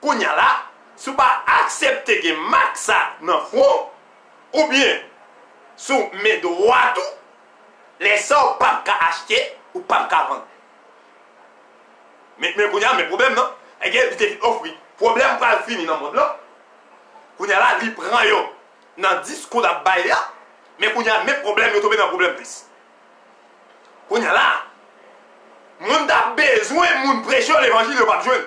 qu'on y a là, si vous pas accepter que maxa dans le front, ou bien sous mes droites, les gens ne peuvent pas acheter ou pas vendre. Mais qu'on y a mes problèmes, non? Et que vous offert. Problème pas fini dans le monde là. Qu'on y a là, il prend yo dans discours de bail là, mais qu'on y a mes problèmes, il tombe dans le problème plus. Qu'on y a là, monde a besoin de monde prêcher l'évangile de pas besoin.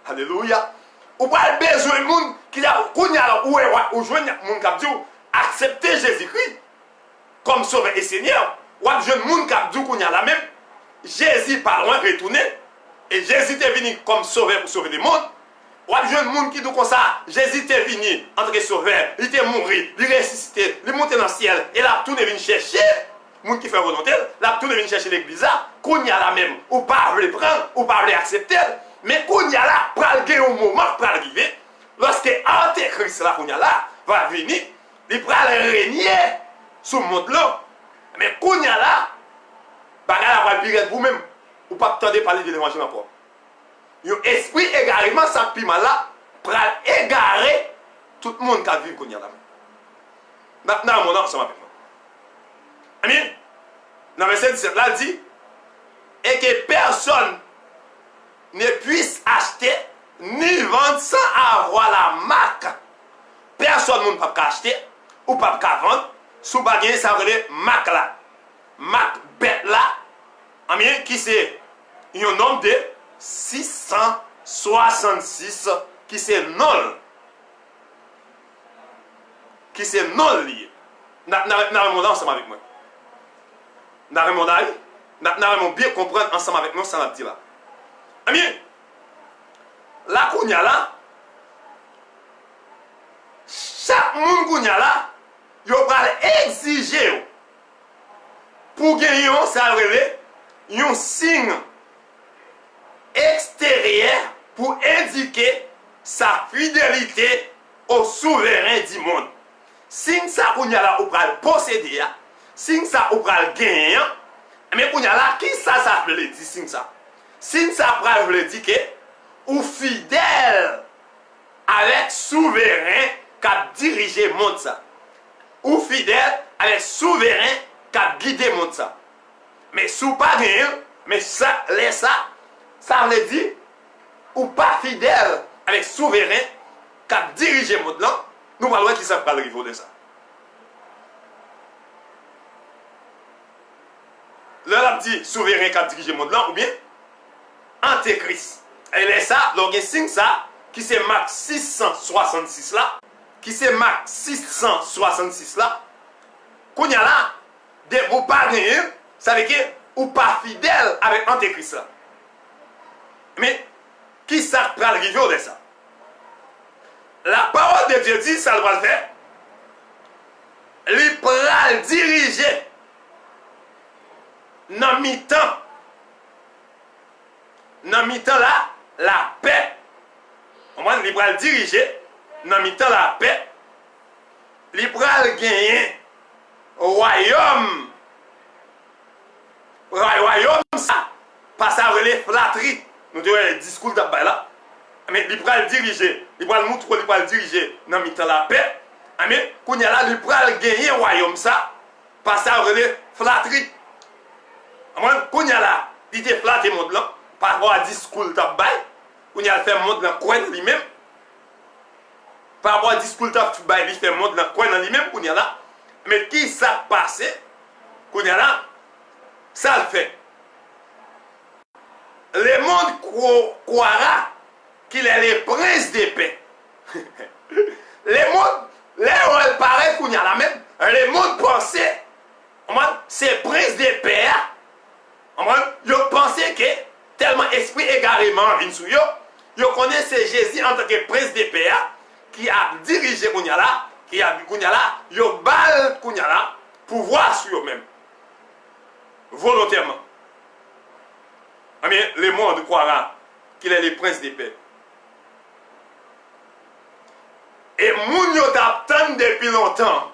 Alléluia. Ou pas besoin de monde qui a qu'on y a là ou joindre monde qui dit accepter Jésus-Christ comme sauveur et Seigneur. Ou a jeune monde qui dit qu'on y a là même Jésus pas loin retourner et Jésus est venu comme sauveur pour sauver le monde. Ou a besoin de monde qui dit comme ça, Jésus est venu, entre sauveur, il est mort, il est ressuscité, il est monté dans le ciel, et là, tout est venu chercher, monde qui fait volonté, là, tout est venu chercher l'église là, qu'on y a là même, ou pas le prendre, ou pas le accepter, mais qu'on y a là, pral gagner au moment, pral arriver, lorsque Antéchrist là, qu'on y a là, va venir, il pral régner sur le monde là, mais qu'on y a là, bagarre va virer vous-même, ou pas attendre parler de l'évangile encore. Un esprit égarement, ça piment là, pour égarer tout le monde qui a vécu qu'on y a là. Dans mon ensemble avec moi. Amen. Dans le verset 17, là, il dit, et que personne ne puisse acheter ni vendre sans avoir la marque. Personne ne peut acheter ou pas vendre sous bagage ça veut dire marque là. Marque bête là. Amen. Qui c'est un nombre de 666 qui c'est non. Qui c'est non lié. N'a ensemble avec moi. N'a bien comprendre ensemble avec moi ça m'a dit là. Amen. La kounya là, chaque monde kounya là, yo va exiger pour gagner ça un signe extérieur pour indiquer sa fidélité au souverain du monde. Signe ça kounya là ou pral posséder, signe ça ou pral gagner, mais kounya là qui ça veut dire signe ça? Signe ça pral veut dire que ou fidèle avec souverain qui a dirigé le monde ça. Ou fidèle avec souverain qui a guidé le monde ça. Mais sous pas gagné, mais ça veut dire ou pas fidèle avec souverain qui a dirigé le monde là, nous parlons qui savent pas le niveau de ça. Là, on dit souverain qui a dirigé le monde là, ou bien Antéchrist. Et là, ça, donc, il signe ça, qui c'est Marc 666 là, qui c'est Marc 666 là, qu'on y a là, de vous parler, ça veut dire, ou pas fidèle avec Antéchrist là. Mais, qui ça prend le review de ça? La parole de Dieu dit, ça doit le faire, il prend le diriger dans mi-temps. Dans mi-temps là, la paix. On va le diriger dans mi-temps la paix. Il va gagner royaume. Royaume ça, pas ça relève flatterie. Nous devons le discours d'abord là. Mais il va le diriger. Il va le montrer, il va le diriger dans mi-temps la paix. Mais quand il y a là, il va gagner royaume ça, pas ça relève flatterie. Quand il y a là, il te flatte le monde là. Par rapport à discours d'abord. On y a fait monter dans le coin lui-même. Par rapport à discours d'abord, il fait monter dans le coin lui-même. On y a là. Mais qui ça passe? On y a là. Ça le fait. Le monde croira qu'il est le prince de paix. Le monde, là où il paraît qu'on y a là même, le monde pensait, c'est prince de paix. Ils pensaient que tellement esprit égarément vient sur eux, ils connaissent Jésus en tant que prince de paix qui a dirigé Kounyala, qui a dit Kounyala, ils bal Kounyala, pouvoir sur eux-mêmes. Volontairement. Mais le monde croira qu'il est le prince de paix. Et moun yo t'attend depuis longtemps.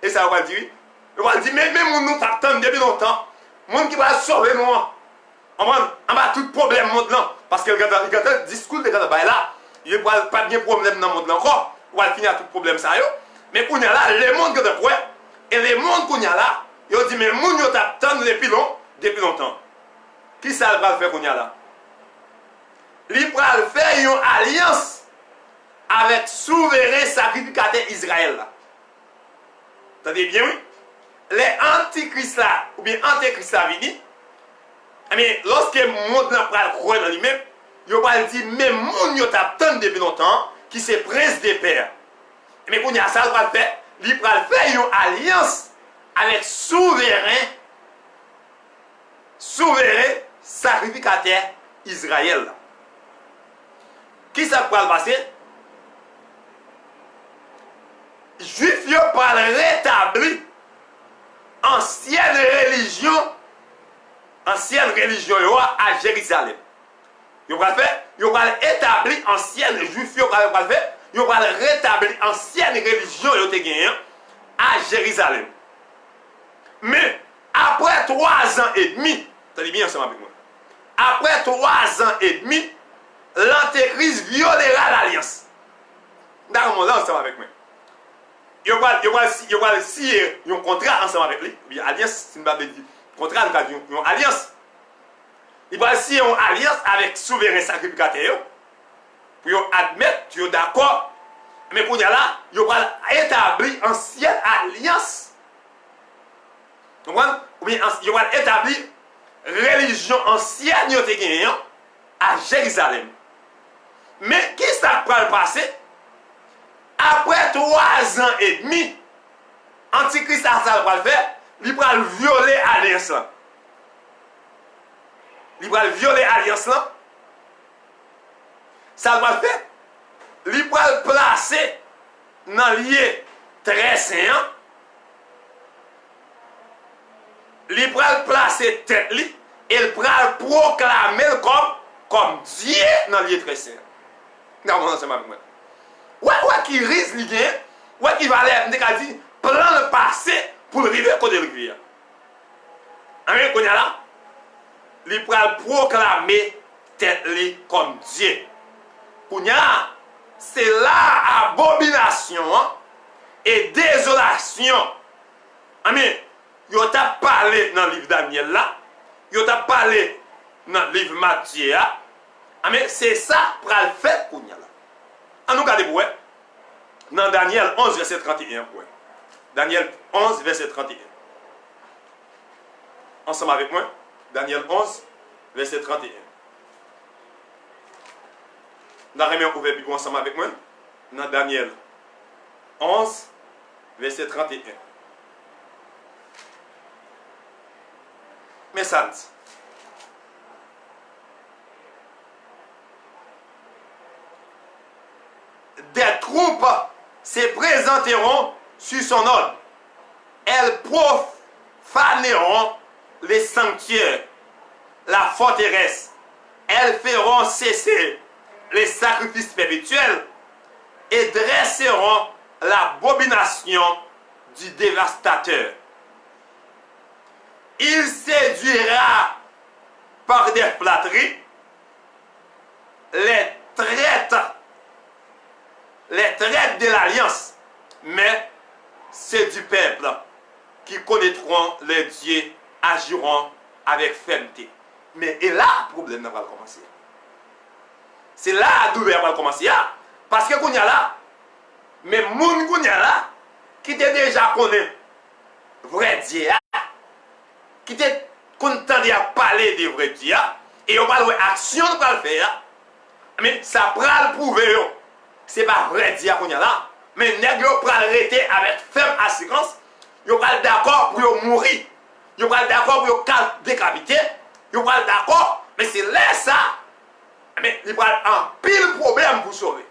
Et ça va dire, il va dire, mais moun nous t'attend depuis longtemps. Moun qui va sauver nous. On va tout problème monde là. Parce que le discours de Gadabay là, il n'y a pas de problème dans le monde là encore. On va finir tout problème ça. Mais qu'on y a là, le monde que de quoi, et le monde qu'on y a là, il dit, mais moun yo t'attend depuis longtemps. Qui ça va faire qu'on y a là? Il va faire une alliance avec souverain sacrificateur Israël là. Vous entendez bien, oui? Les antichrist là, ou bien antéchrist là, vini, mais lorsque le monde n'a pas le croire dans lui-même, il va dire, mais moun yo t'attend depuis longtemps, qui c'est prince des pères. Mais quand il y a ça, il va faire une alliance avec souverain sacrificateur Israël. Qui ça va le passer? Juif yo pas rétabli ancienne religion yo à Jérusalem. Yo va faire, yo va établir ancienne juif yo va faire, yo va rétablir ancienne religion yo te gagné à Jérusalem. Mais après 3 ans et demi, tenez bien ensemble avec moi. Après 3 ans et demi, l'Antéchrist violera l'alliance. D'accord, là ensemble avec moi. Il va signer un contrat ensemble avec lui. Bien, alliance, c'est une base de dire. Contrat, une alliance. Il va signer une alliance avec souverain sacrificateur. Pour admettre, tu es d'accord. Mais pour y aller là, il va établir une ancienne alliance. Vous comprenez? Ou bien, il va établir religion ancienne à Jérusalem. Mais qui ça va le passer? Après 3 ans et demi, Antichrist ça va le faire, il va violer l'alliance. Il va violer l'alliance là. Ça va le faire. Il va le placer dans le lieu très saint. Il va le placer tête et il va le proclamer comme Dieu dans le lieu très saint. Regardez ensemble avec moi. Ouais, qui risque li gen, ouais qui va aller dire plan le passé pour le river côté rivière. Amen, qu'on y a là. Il va proclamer tête li comme Dieu. Qu'on y a, c'est là abomination et désolation. Amen. Yo t'a parlé dans le livre Daniel là, yo t'a parlé dans le livre Matthieu. Amen, c'est ça pour le faire qu'on y a là. On nous regarde pour dans Daniel 11, verset 31. Daniel 11, verset 31. Ensemble avec moi, Daniel 11, verset 31. Nous allons ouvrir Bible ensemble avec moi, dans Daniel 11, verset 31. Mais ça dit. Des troupes se présenteront sur son ordre. Elles profaneront les sanctuaires, la forteresse. Elles feront cesser les sacrifices perpétuels et dresseront l'abomination du dévastateur. Il séduira par des flatteries les traîtres de l'alliance, mais c'est du peuple qui connaîtront les dieux, agiront avec fermeté. Mais et là, le problème va commencer. C'est là que le va commencer. Parce que qu'on y a là, mais moun qu'on y a là, qui te déjà connaît vrai Dieu, qui te content de parler de vrai Dieu, et on va voir action pour le faire, mais ça prend le prouver. Ce n'est pas vrai Dieu qu'on y a là, mais nèg yo pral arrêter avec ferme assurance, yo pral d'accord pour mourir, yo pral d'accord pour décapiter, yo pral d'accord, mais c'est là ça, mais il pral un pile problème pour sauver.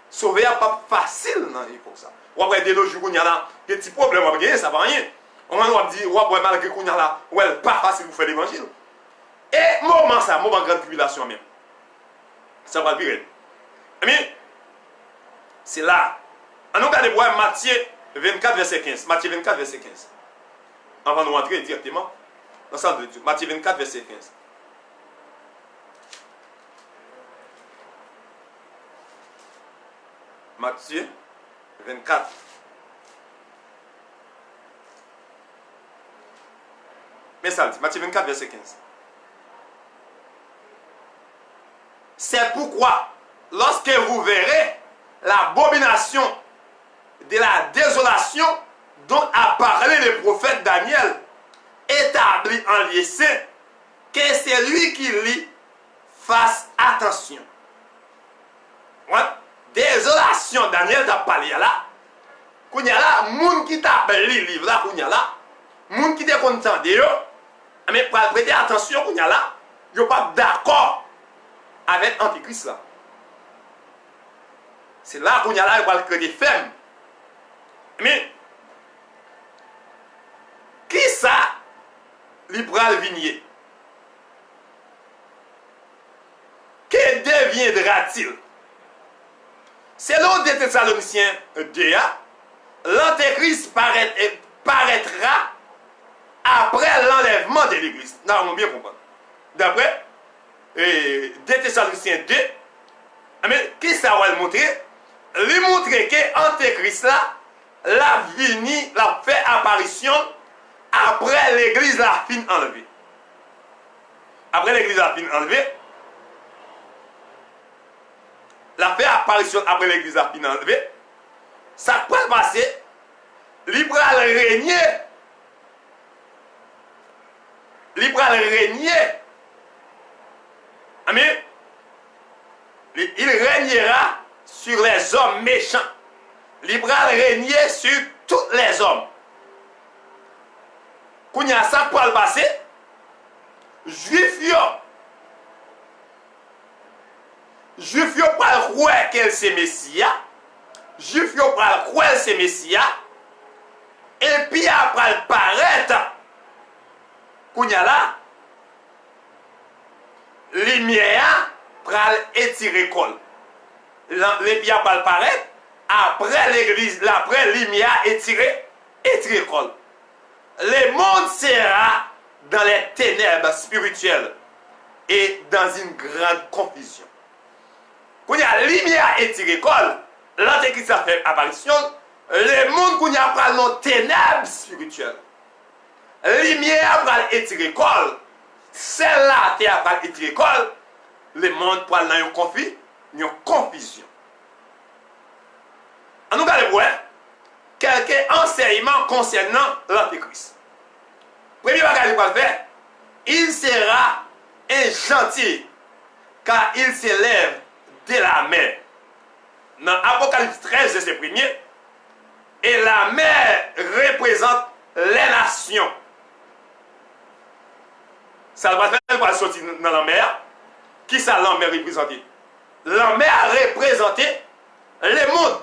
Sauver n'est pas facile dans il faut ça. Ou après des jours qu'on y a là, des petits problèmes on va gagner, ça va rien. On va dire ou après malgré qu'on y a là, ouais, pas facile pour faire l'évangile. Et moment ça, moment grande tribulation même. Ça va virer. Mais c'est là. On nous regarde pour Matthieu 24, verset 15. Matthieu 24, verset 15. On va nous rentrer directement dans ça de Dieu. Matthieu 24, verset 15. Matthieu 24. Mais ça dit, Matthieu 24, verset 15. C'est pourquoi, lorsque vous verrez l'abomination de la désolation dont a parlé le prophète Daniel, établi en lieu saint, que c'est lui qui lit, fasse attention. Ouais. Désolation, Daniel t'a parlé là. Quand y a là, moun qui t'a appelé le livre là, quand y a là, moun qui t'a content de eux, mais pour prêter attention, quand y a là, ils sont pas d'accord avec Antichrist là. c'est là qu'on y a là, il va créer des femmes. Mais, qui ça, libéral vignier? Que deviendra-t-il? Selon des Thessaloniciens 2, l'Antéchrist paraîtra après l'enlèvement de l'Église. Nous allons bien comprendre. D'après des Thessaloniciens 2, mais qui ça va le montrer? Il montre que l'Antéchrist là, la vini, la fait apparition après l'Église la fin enlevée. Après l'Église la fin enlevée, la fait apparition après l'Église la fin enlevée, ça peut passer, libéral régner. Libéral régner. Amen. Il régnera sur les hommes méchants. Libéral régner sur tous les hommes. Quand il y a ça pour le passer, Juif pour le croire qu'elle c'est Messia. Juif pour le croire c'est Messia. Et puis après le paraître, quand il y a là, lumière pour étirer col. Les pieds pour le paraître, après l'église, après lumière étirer col. Le monde sera dans les ténèbres spirituelles et dans une grande confusion. Quand il y a lumière étirée col, l'Antéchrist a fait apparition, le monde quand il y a pas dans ténèbres spirituelles. Lumière pour étirer col, celle-là qui a pas étiré col, le monde pour dans une confusion. En nous regardons quelques enseignements concernant l'Antéchrist. Premier bagage qu'il va faire, il sera un gentil car il s'élève de la mer. Dans Apocalypse 13, verset 1er, et la mer représente les nations. Ça va faire pour sortir dans la mer. Qui ça la mer représentée? La mer représentait le monde.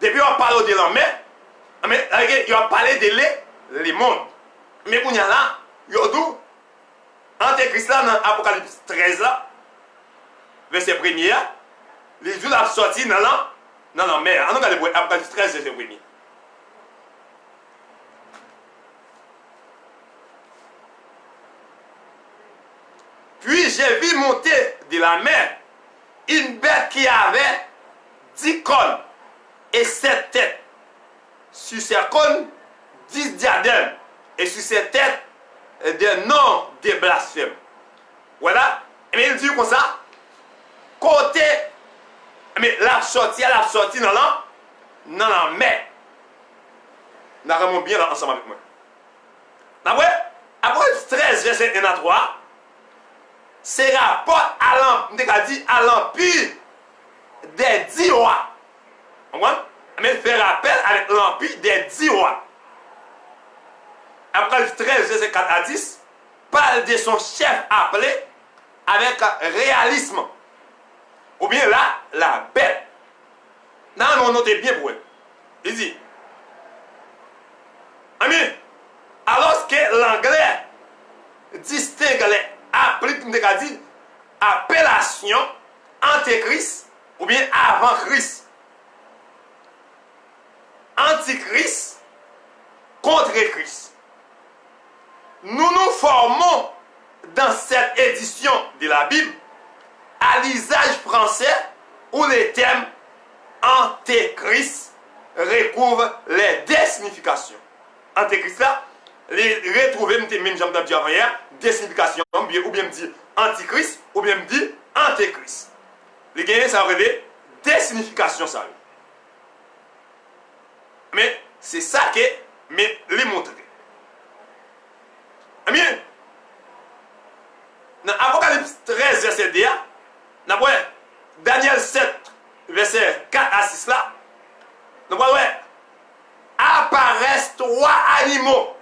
Depuis on parle de la mer, il a parlé de les mondes. Mais pour y a là, il y a d'où? Antéchrist là dans Apocalypse 13 là, verset 1er, les jours sont sortis dans la mer. On regarde Apocalypse 13, verset 1er. Puis j'ai vu monter de la mer une bête qui avait 10 cornes et 7 têtes. Sur ses cornes, 10 diadèmes. Et sur ses têtes, des noms de blasphèmes. Voilà. Mais il dit comme ça. Côté, mais la sortie dans la mer. Nous allons bien ensemble avec moi. Après 13, verset 1 à 3, c'est rapport à l'empire des 10 rois. Vous comprenez? Mais fait rappel avec l'empire des 10 rois. Apocalypse 13, verset 4 à 10, parle de son chef appelé avec réalisme. Ou bien là, la bête. Non, on note bien pour eux. Il dit, ami, alors que l'anglais distingue les appellation antéchrist ou bien avant Christ. Antichrist contre Christ. Nous nous formons dans cette édition de la Bible à l'usage français où les termes antéchrist recouvrent les deux significations. Antéchrist là, les retrouver, même j'aime dire avant hier, des significations, ou bien me dire antichrist, ou bien me dire antéchrist. Les gagnants, ça relève des significations, ça. Mais c'est ça que les montrer. Bien, dans Apocalypse 13, verset 2, dans Daniel 7, verset 4 à 6 là, nous voyons, apparaissent 3 animaux.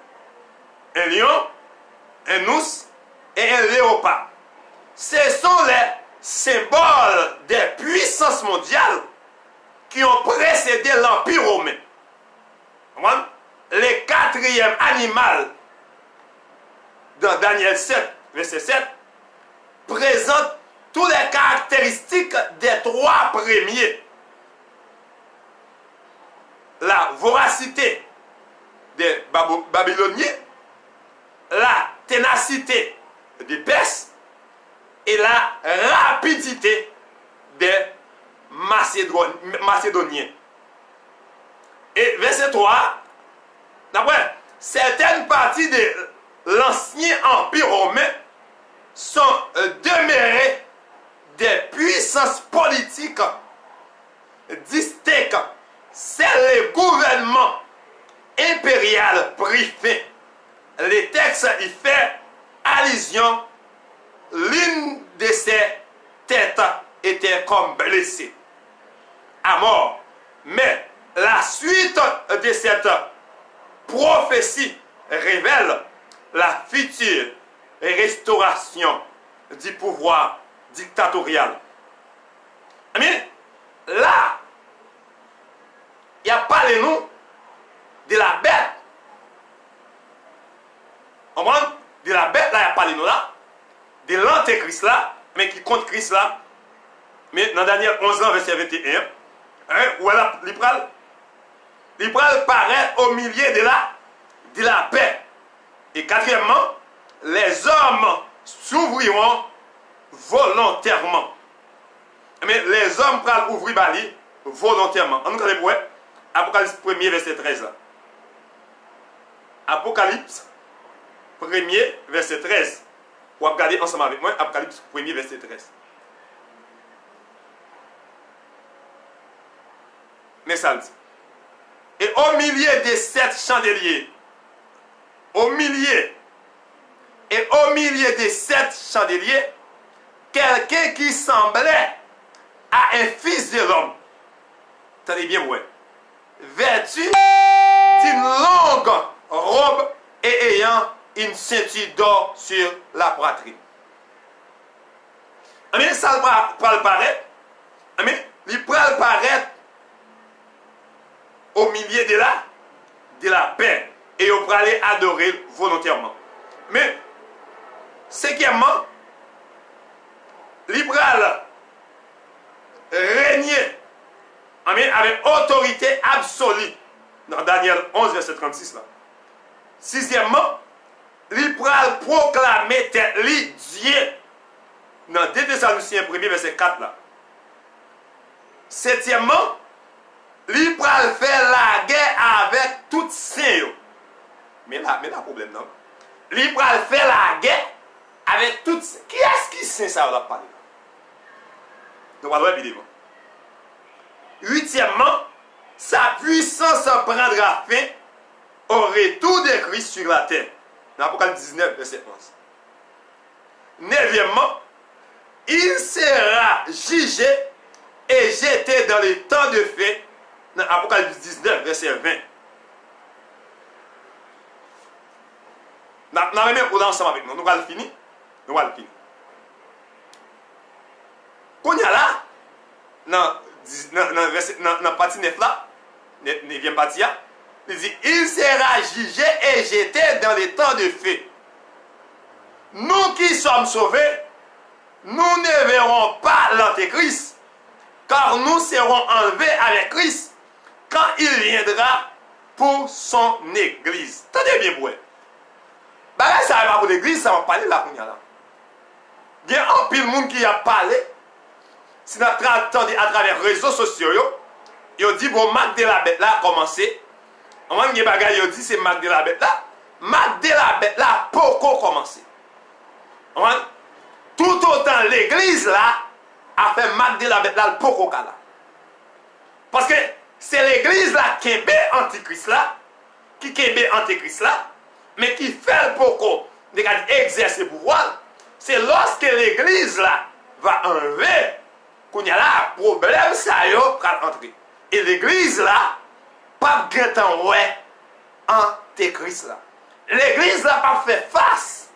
Un lion, un ours et un léopard. Ce sont les symbole des puissances mondiales qui ont précédé l'Empire romain. Le quatrième animal dans Daniel 7, verset 7, présente toutes les caractéristiques des trois premiers. La voracité des Babyloniens, la ténacité des Perses et la rapidité des Macédoniens. Et verset 3, d'après certaines parties de l'ancien empire romain sont demeurées des puissances politiques distinctes. C'est le gouvernement impérial pris fin. Le texte y fait allusion. L'une de ses têtes était comme blessée à mort. Mais la suite de cette prophétie révèle la future restauration du pouvoir dictatorial. Mais là, il n'y a pas le nom de la bête. On voit de la bête là, il n'y a pas le nom là. De l'antéchrist là, mais qui contre Christ là. Mais dans Daniel 11 verset 21, où il paraît au milieu de la paix. Et quatrièmement, les hommes s'ouvriront volontairement. Mais les hommes pourront ouvrir Bali volontairement. On nous connaît pour Apocalypse 1er verset 13 là. Apocalypse 1er verset 13. Ou regarder ensemble avec moi Apocalypse 1er verset 13. Mais ça dit. Et au milieu des 7 chandeliers, au milieu des 7 chandeliers, quelqu'un qui semblait à un fils de l'homme. Tenez bien, ouais. Vêtu d'une longue robe et ayant une ceinture d'or sur la poitrine. Mais ça va paraître. Mais il va paraître au milieu de la paix. Et on va aller adorer volontairement. Mais, cinquièmement, il va régner avec autorité absolue. Dans Daniel 11, verset 36. Là. Sixièmement, il va proclamer Dieu. Dans 2 Thessaloniciens 1er, verset 4. Là. Septièmement, il va faire la guerre avec toutes saints. Mais là, problème, non? Il va faire la guerre avec toutes saints. Qui est-ce qui sait ça, on va parler? Donc, on va voir évidemment. Huitièmement, sa puissance prendra fin au retour de Christ sur la terre. Dans Apocalypse 19, verset 11. Neuvièmement, il sera jugé et jeté dans le temps de feu. Dans Apocalypse 19, verset 20. Nous allons ensemble avec nous. Nous allons finir. Nous allons finir. Quand il y a là, dans la partie 9 là, 9e partie, il dit, il sera jugé et jeté dans les temps de feu. Nous qui sommes sauvés, nous ne verrons pas l'Antéchrist, car nous serons enlevés avec Christ quand il viendra pour son église. Tenez bien, vous. Ça va pour l'église, ça va parler là. Il y a un pile de monde qui a parlé. Si nous attendons à travers les réseaux sociaux, ils dit bon, Marc de la Bête là a commencé. On va dire que dit c'est Marc de la Bête là. Marc de la Bête là a beaucoup commencé. Tout autant l'église là a fait Marc de la Bête là beaucoup là. Parce que c'est l'église là qui est antichrist là, mais qui fait le beaucoup d'exercer le pouvoir. C'est lorsque l'église là va enlever qu'on y a là problème ça y va entrer. Et l'église là pas grand ouais antéchrist là. L'église là pas fait face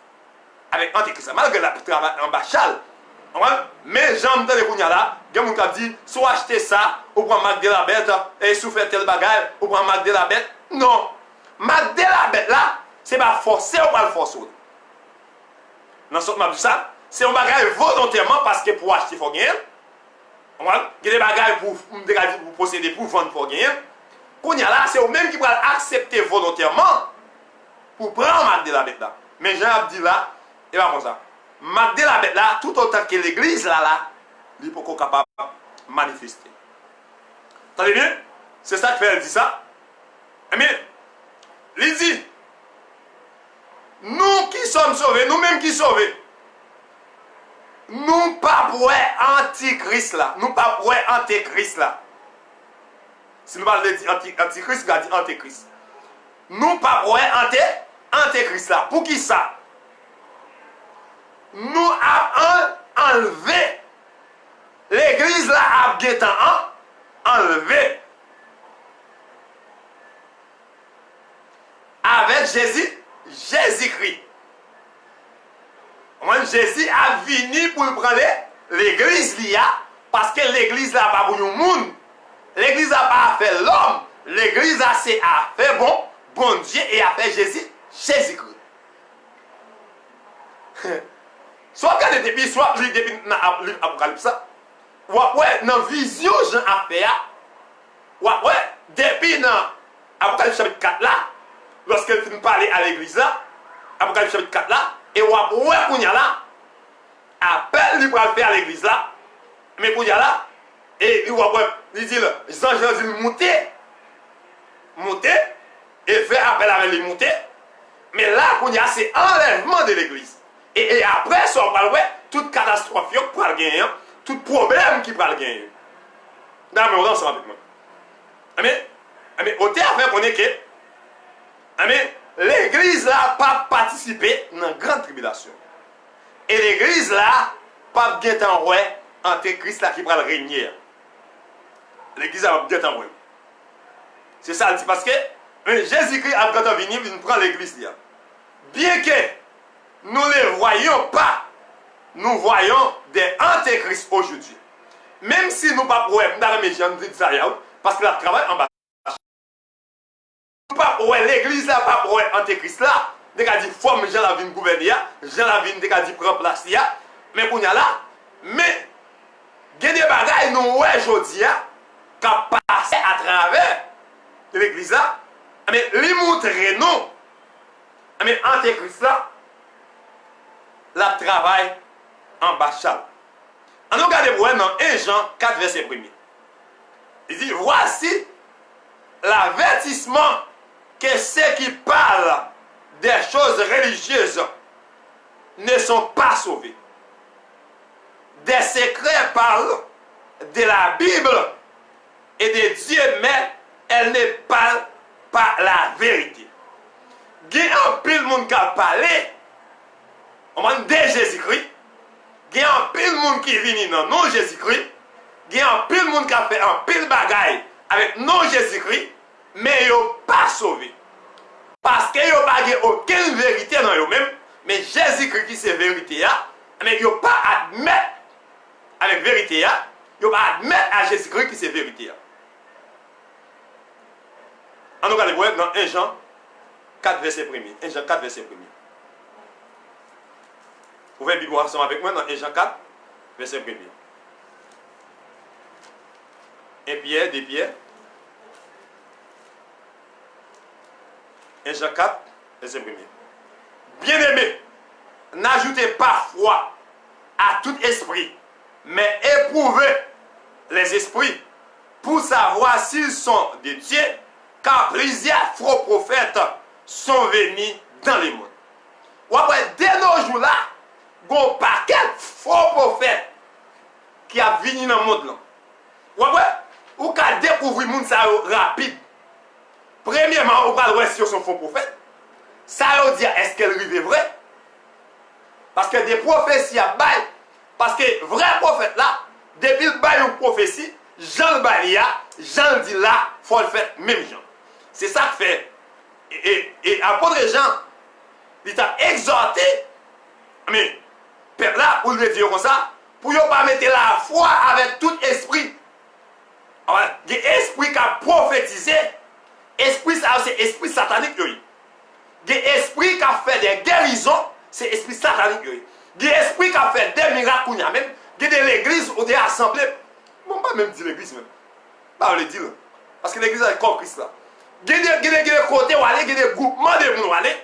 avec antéchrist là. Malgré la travail en bachal, Mais j'aime dans les kounya là, il y a des gens qui disent, soit acheter ça, ou prendre Mac de la bête, et sous faire tel bagage, ou prendre Mac de la bête. Non. Mac de la bête là, c'est pas forcé ou pas le forcer. Dans ce m'a dit ça, c'est un bagage volontairement parce que pour acheter, il faut gagner. Il y a des bagages pour posséder, pour vendre, pour gagner. Kounya là, c'est eux même qui vont accepter volontairement pour prendre Mac de la bête là. Mais Jean dit là, et pas comme ça. Mac de la bête là, tout autant que l'église là, il faut qu'on soit capable de manifester. Entendez bien? C'est ça que fait, elle dit ça. Mais, il dit, nous qui sommes sauvés, nous-mêmes qui sommes sauvés, nous pas pour antichrist là, nous pas pour antichrist là. Si nous parlons d'antichrist, nous dit antichrist. Nous pas pour antichrist là. Pour qui ça? Nous avons enlevé. L'église là a enlevé. Avec Jésus-Christ. Jésus a venu pour prendre l'église là. Parce que l'église là pas pour le monde. L'église n'a pas fait l'homme. L'église a fait bon Dieu et a fait Jésus-Christ. Soit quand depuis, soit depuis l'Apocalypse, ouais, dans la vision, Jean a fait, ouais, depuis dans Apocalypse chapitre 4 là, lorsqu'elle finit de parler à l'église là, Apocalypse chapitre 4 là, et ouais, qu'on y a là, appelle lui pour le faire à l'église là, mais qu'on y a là, et ouais, il dit là, Jean dit monter, et fait appel avec les monter, mais là, qu'on y a, c'est enlèvement de l'église. Et après, ça, on parle, toute catastrophe qui peut gagner, tout problème qui peut gagner. Non, mais on est ensemble avec moi. Mais, au terme, on est que, l'église là, pas participer dans la grande tribulation. Et l'église là, pas bien en antéchrist là qui va régner. L'église là, bien en C'est ça, dit parce que Jésus-Christ a quand venir, il prend l'église là. Bien que nous ne les voyons pas, nous voyons des antéchrists aujourd'hui. Même si nous ne pas pour parce que la travail en bas. Pas pour l'église là, pas pour antéchrist là, dès qu'il dit forme Jean la vie gouverner, Jean la vie dès qu'il dit prendre place là, mais pour y a là, mais il y a des bagages nous aujourd'hui qui passent à travers l'église là, mais les montrer nous, mais antéchrist là, la travail en bachal. On regarde pour dans 1 Jean 4 verset 1. Il dit voici l'avertissement que ceux qui parlent des choses religieuses ne sont pas sauvés. Des secrets parlent de la Bible et de Dieu, mais elles ne parlent pas la vérité. Il y a un pile monde qui a parlé de Jésus-Christ. Il y a un pile monde qui vient dans non Jésus-Christ. Il y a un pile monde qui a fait un pile bagaille avec non Jésus-Christ, mais ils n'ont pas sauvé. Parce qu'ils n'ont pas aucune vérité dans eux-mêmes, mais Jésus-Christ qui c'est vérité, mais ils n'ont pas admettre avec vérité, ils n'ont pas admettre à Jésus-Christ qui c'est vérité. On va aller voir dans 1 Jean 4 verset 1. 1 Jean 4 verset 1. Vous pouvez Bible ensemble avec moi dans 1 Jean 4 verset 1. Un Pierre, des Pierre. 1 Jean 4 verset 1. Bien-aimés, n'ajoutez pas foi à tout esprit, mais éprouvez les esprits pour savoir s'ils sont de Dieu, car plusieurs faux prophètes sont venus dans le monde. Ou après, dès nos jours-là, il y a un paquet de faux prophètes qui a venu dans le monde. Ou après, ou qu'à découvrir le monde rapide. Premièrement, on va voir si son faux prophète. Ça veut dire, est-ce qu'elle est vrai? Parce que des prophéties à bail, parce que vrai prophète là, depuis le bail une prophétie, Jean le bail Jean dit là, il faut le faire même Jean. C'est ça que fait. Et apôtre Jean, il t'a exhorté, mais là, pour le dire comme ça, pour ne pas mettre la foi avec tout esprit. Il y a esprit qui a prophétisé. Esprit, c'est esprit satanique. Il y a esprit qui a fait des guérisons. C'est esprit satanique. Il y a esprit qui a fait des miracles. Même. Il y a de l'église ou des assemblées. Bon, pas même dire l'église même. Pas le dire. Parce que l'église est comme Christ là. Il y a des côtés où aller, il y a des groupements de gens où aller.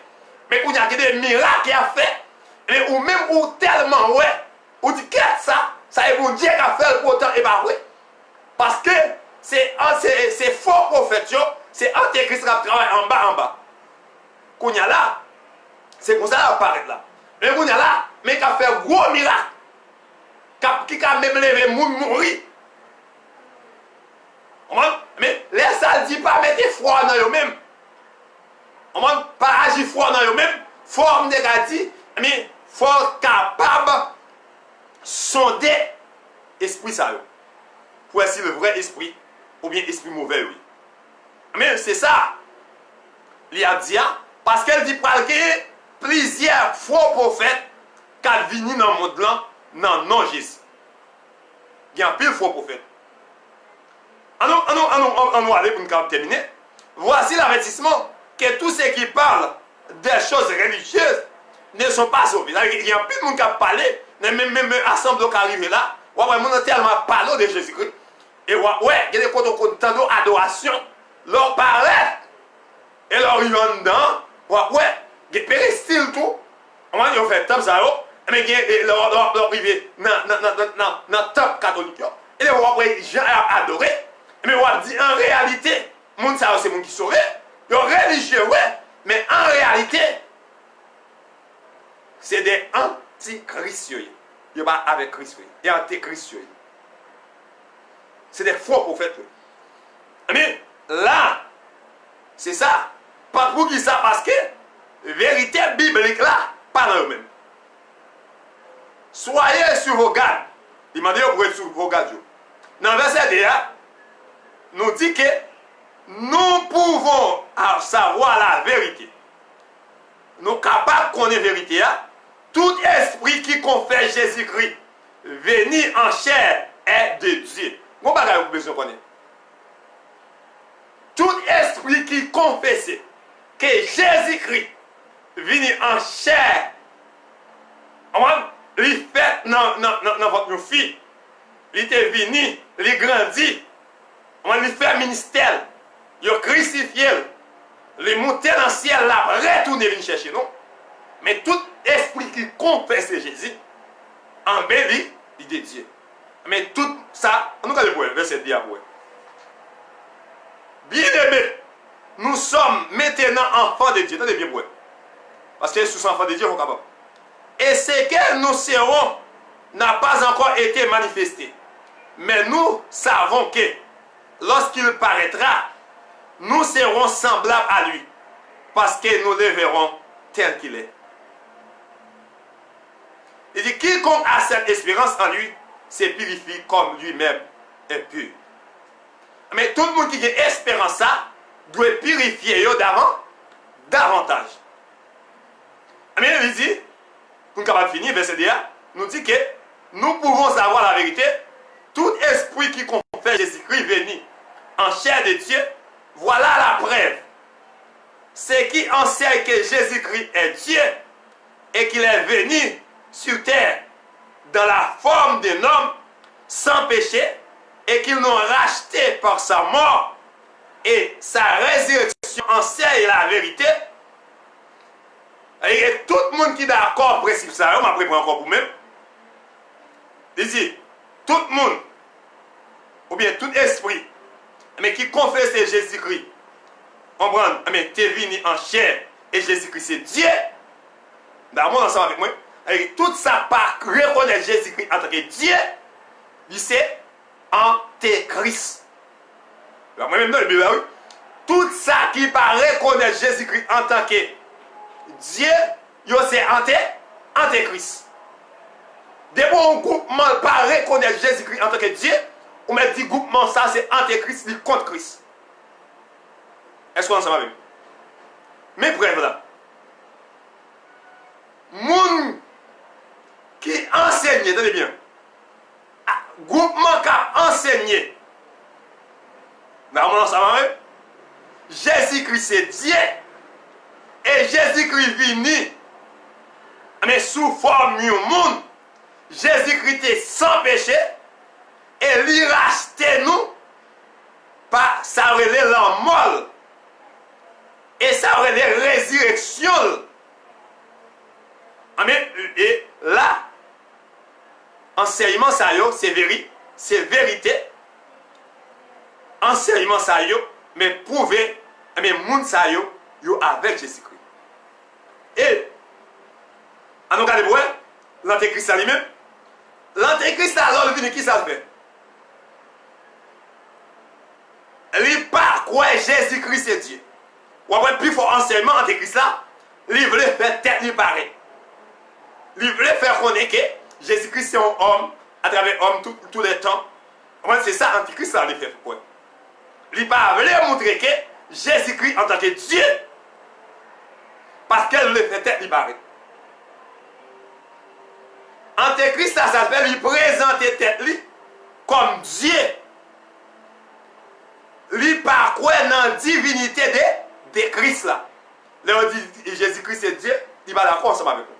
Mais il y a des miracles qui a fait. Ou même ou tellement, ouais. Ou dit que ça est pour Dieu qui a fait pour autant, et bah oui. Parce que c'est faux prophète, c'est antéchrist qui travaille en bas. Qu'on y a là, c'est comme ça qu'il apparaît là. Mais qu'on y a là, mais qui a fait gros miracle. Qui a même levé mourir. Mais les ça dit pas mettre foi dans eux-mêmes. Pas agir foi dans eux-mêmes. Forme de dit, mais faut capable sonder esprit ça. Pour essayer le vrai esprit ou bien esprit mauvais. Oui. Mais c'est ça. Il a dit, parce qu'elle dit qu'il y a plusieurs faux prophètes qui ont venu dans le monde là, non Jésus. Il y a un pile faux prophètes. On va aller pour nous terminer. Voici l'avertissement que tous ceux qui parlent des choses religieuses ne sont pas sauvés. Il y a un pile de monde qui a parlé, même assemblée qui arrive là, on a tellement parlé de Jésus-Christ. Et ouais, il y a des temps d'adoration, leur paraît, et leur y en dedans, ouais, il y a péristyle tout, on va faire top ça, mais il y a leur privé dans le top catholique. Et les gens ont adoré, mais on dit en réalité, monde ça c'est monde qui sauve, ils sont religieux, ouais, mais en réalité, c'est des antichristiens. Il n'y a pas avec Christ, il y a antichristiens. C'est des faux prophètes. Mais là, c'est ça. Pas pour qui ça, parce que vérité biblique là, pas dans eux-mêmes. Soyez sur vos gardes. Il m'a dit pour être sur vos gardes. Dans le verset 2, nous dit que nous pouvons savoir la vérité. Nous sommes capables de connaître la vérité. Tout esprit qui confesse Jésus-Christ, venu en chair, est de Dieu. Mon bagage vous besoin de connaître. Tout esprit qui confesse que Jésus-Christ venu en chair, il fait dans votre fille, il est venu, il grandit, il fait ministère, il a crucifié, il est monté dans le ciel, là, retourné venir chercher nous. Mais tout esprit qui confesse Jésus, en béni, il est Dieu. Mais tout ça, nous allons voir, verset 10 après. Bien-aimés, nous sommes maintenant enfants de Dieu. Attendez bien, pour parce que sous enfants de Dieu, on est capable. Et ce que nous serons n'a pas encore été manifesté. Mais nous savons que lorsqu'il paraîtra, nous serons semblables à lui. Parce que nous le verrons tel qu'il est. Il dit, quiconque a cette espérance en lui, se purifie comme lui-même est pur. Mais tout le monde qui a espérance ça, doit purifier davantage. Mais il dit, pour nous capables de finir, verset 10, nous dit que nous pouvons savoir la vérité. Tout esprit qui confesse Jésus-Christ venu en chair de Dieu, voilà la preuve. C'est qui enseigne que Jésus-Christ est Dieu et qu'il est venu sur terre dans la forme d'un homme sans péché et qu'il nous a racheté par sa mort et sa résurrection enseigne la vérité. Et tout le monde qui est d'accord principe ça, on m'a pris encore pour même. Il dit, tout le monde, ou bien tout esprit, mais qui confesse Jésus-Christ, on prend, mais tu es venu en chair et Jésus-Christ c'est Dieu. D'abord ensemble avec moi. Et tout ça par reconnaître Jésus-Christ en tant que Dieu, c'est antéchrist. Moi-même dans le Bible, oui. Tout ça qui par reconnaître Jésus-Christ en tant que Dieu, c'est antéchrist. Dès qu'on groupement par reconnaître Jésus-Christ en tant que Dieu, on met dit groupement ça c'est antéchrist, c'est contre Christ. Est-ce qu'on s'en va même? Mais bref là. Moun qui enseigne, tenez bien, Jésus-Christ c'est Dieu. Et Jésus-Christ venu, mais sous forme de monde. Jésus-Christ est sans péché. Et lui racheter nous par sa relève la mort. Et sa relève résurrection. Amen. Et là, enseignement ça yo, c'est vérité. Enseignement ça yo, mais prouver, mais moun ça yo avec Jésus-Christ. Et, à nous regarder, l'antéchrist à lui-même, l'antéchrist alors, il vient qui ça fait? Il pas quoi Jésus-Christ c'est Dieu. Ou après, plus fort enseignement antéchrist là, il veut faire tête lui pareil. Il veut faire connaître que Jésus-Christ c'est un homme, à travers homme tous les temps. C'est ça antéchrist là, il fait quoi? Il pas veut montrer que Jésus-Christ en tant que Dieu, parce qu'elle le fait tête lui pareil. Antéchrist, ça s'appelle lui présenter tête lui comme Dieu. Lui par quoi dans la divinité de Christ là. Là on dit Jésus-Christ c'est Dieu, il va d'accord ensemble avec nous.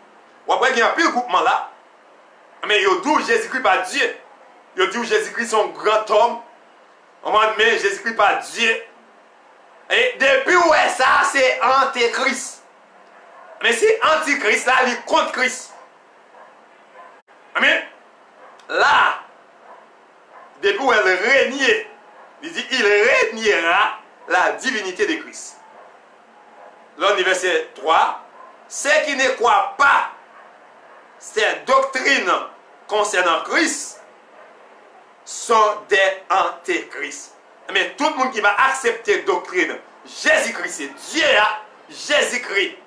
Ou après il y a un pile groupement là, mais il dit Jésus-Christ pas Dieu. Il dit Jésus-Christ c'est un grand homme. On va dire mais Jésus-Christ pas Dieu. Et depuis où est ça c'est antéchrist. Mais si antichrist là, il est contre Christ. Amen. Là, depuis où elle régnait, il dit il régnera la divinité de Christ. Là, verset 3, ceux qui ne croient pas ces doctrines concernant Christ sont des antéchrists. Mais tout le monde qui va accepter doctrine, Jésus-Christ, c'est Dieu, Jésus-Christ.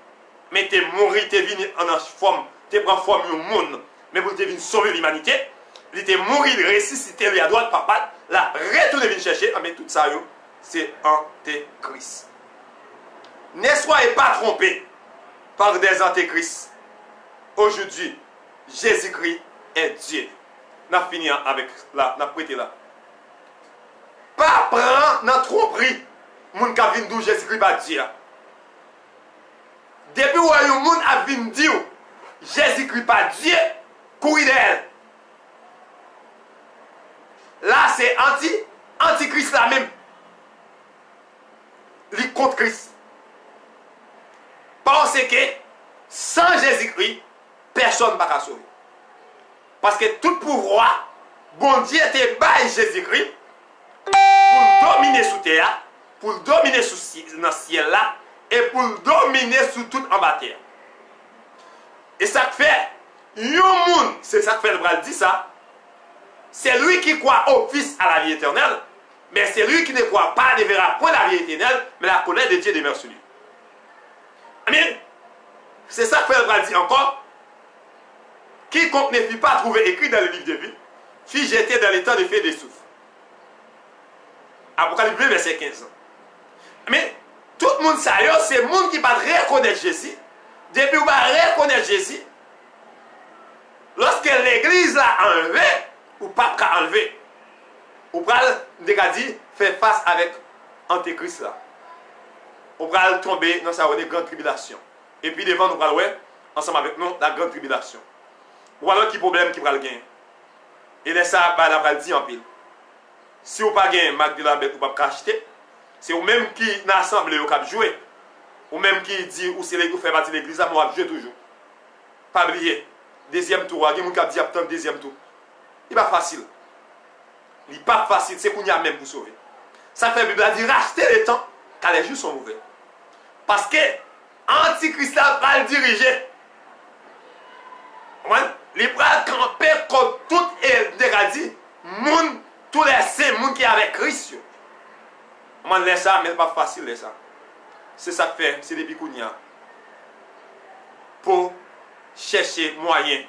Mais tu es mort, tu es venu en forme, tu prends forme du monde, mais pour te venir sauver l'humanité, il était mort, ressuscité, il à droite, papa, là, retourner venir chercher, mais tout ça, c'est antéchrist. Ne soyez pas trompés par des antéchrists. Aujourd'hui, Jésus-Christ est Dieu. On a fini avec là, on a prêté là. Pas prendre notre tromperie, moun ka vin d'où Jésus-Christ pas Dieu. Depuis où un monde a vin dire Jésus-Christ pas Dieu, courir d'elle. Là c'est antichrist là même. Il contre Christ. Parce que sans Jésus-Christ, personne ne va se sauver. Parce que tout pouvoir, bon Dieu était bail Jésus-Christ pour dominer sous terre, pour dominer dans le ciel là, et pour dominer sous tout en bas terre. Et ça fait, c'est ça que fait le bras dit ça, c'est lui qui croit au Fils à la vie éternelle, mais c'est lui qui ne croit pas ne verra point la vie éternelle, mais la colère de Dieu demeure sur lui. Amen. C'est ça que fait le bras dit encore. Quiconque ne fut pas trouvé écrit dans le livre de vie, fut jeté dans l'état de feu de souffle. Apocalypse 2, verset 15. Mais tout le monde, c'est le monde qui va reconnaître Jésus. Depuis qu'on va reconnaître Jésus, lorsque l'église l'a enlevé, ou pas qu'à enlever, ou va dire, faire face avec Antéchrist là. On va tomber dans sa grande tribulation. Et puis devant nous, on va ensemble avec nous, la grande tribulation. Voilà qui problème qui va le gagner. Et là, ça, la va le dire en pile. Si vous n'avez pas gagné Mac de la bête, vous ne pouvez pas acheter. C'est vous-même qui dans l'assemblée, vous pouvez jouer. Ou même qui dit, ou c'est vous faites partie de l'église, vous pouvez jouer toujours. Pas oublier. Deuxième tour, il y a des gens qui disent deuxième tour. Il n'est pas facile. Il n'est pas facile, c'est qu'on y a même pour sauver. Ça fait Bible dire racheter le temps, car les jours sont mauvais. Parce que Antichrist va le diriger. Il va camper contre tout et dit, tous les saints, gens qui sont avec Christ. On laisse ça, mais ce n'est pas facile. C'est ça que fait, c'est des bicounia. Pour chercher moyen,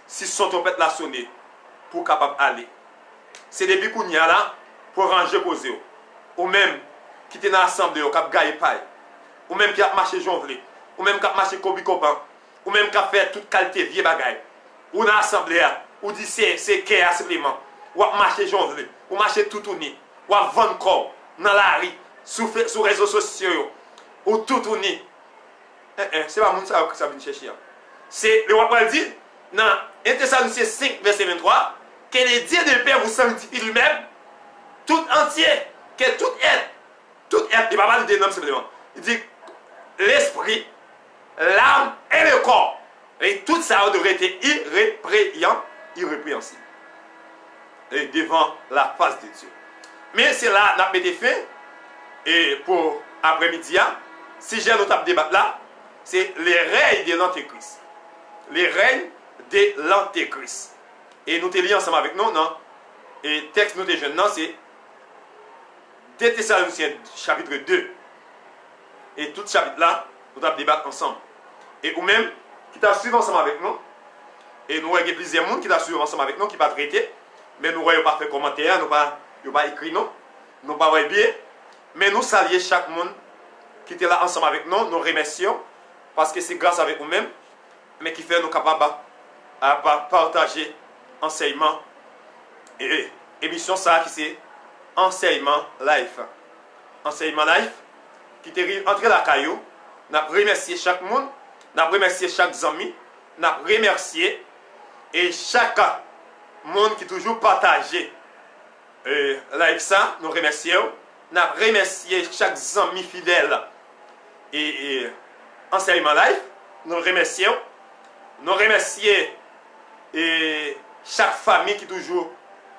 si son trompette l'a sonné, pour capable aller. C'est des bicounia là, pour ranger posé. Ou même, qui était dans l'assemblée, qui a gagné paille. Ou même qui a marché jonglé. Ou même qui a marché kobi koban. Ou même qui a fait toute qualité vieux bagaille. Ou dans l'assemblée, ou dit c'est qu'un supplément. Ou a marché jonglé. Ou marché tout tourné. Ou a vendre corps. Dans la rue. sur les réseaux sociaux, ou tout tourner. C'est pas mon ça que ça vient chercher. C'est le roi dit dans 1 Thessaloniciens 5, verset 23, que le Dieu de Père vous sanctifie lui-même, tout entier, que tout être, il va pas dire non simplement. Il dit l'esprit, l'âme et le corps. Et tout ça devrait être irrépréhensible. Et devant la face de Dieu. Mais c'est là, nous avons été fait, et pour après-midi, si j'ai notre débat là, c'est les règnes de l'Antéchrist. Les règnes de l'Antéchrist. Et nous te lions ensemble avec nous, non? Et texte nous te jeunes, non, c'est 2 Thessaloniciens chapitre 2. Et tout chapitre là, nous allons débattre ensemble. Et ou même, qui t'a suivi ensemble avec nous, et nous avons plusieurs monde qui t'a suivi ensemble avec nous, qui va traiter, mais nous n'avons pas fait commentaire, nous n'avons pas écrit nous, nous n'avons pas bien, mais nous saluons chaque monde qui était là ensemble avec nous, nous remercions, parce que c'est grâce à vous-même, mais qui fait nous capables à partager enseignement et émission ça qui c'est enseignement life. Enseignement life qui te entre la caillou, nous remercié chaque monde, nous remercié chaque ami, nous remercié et chaque monde qui toujours partagé live ça, nous remercions, nous remercié chaque ami fidèle et enseignement live, nous remercions, nous remercions et chaque famille qui toujours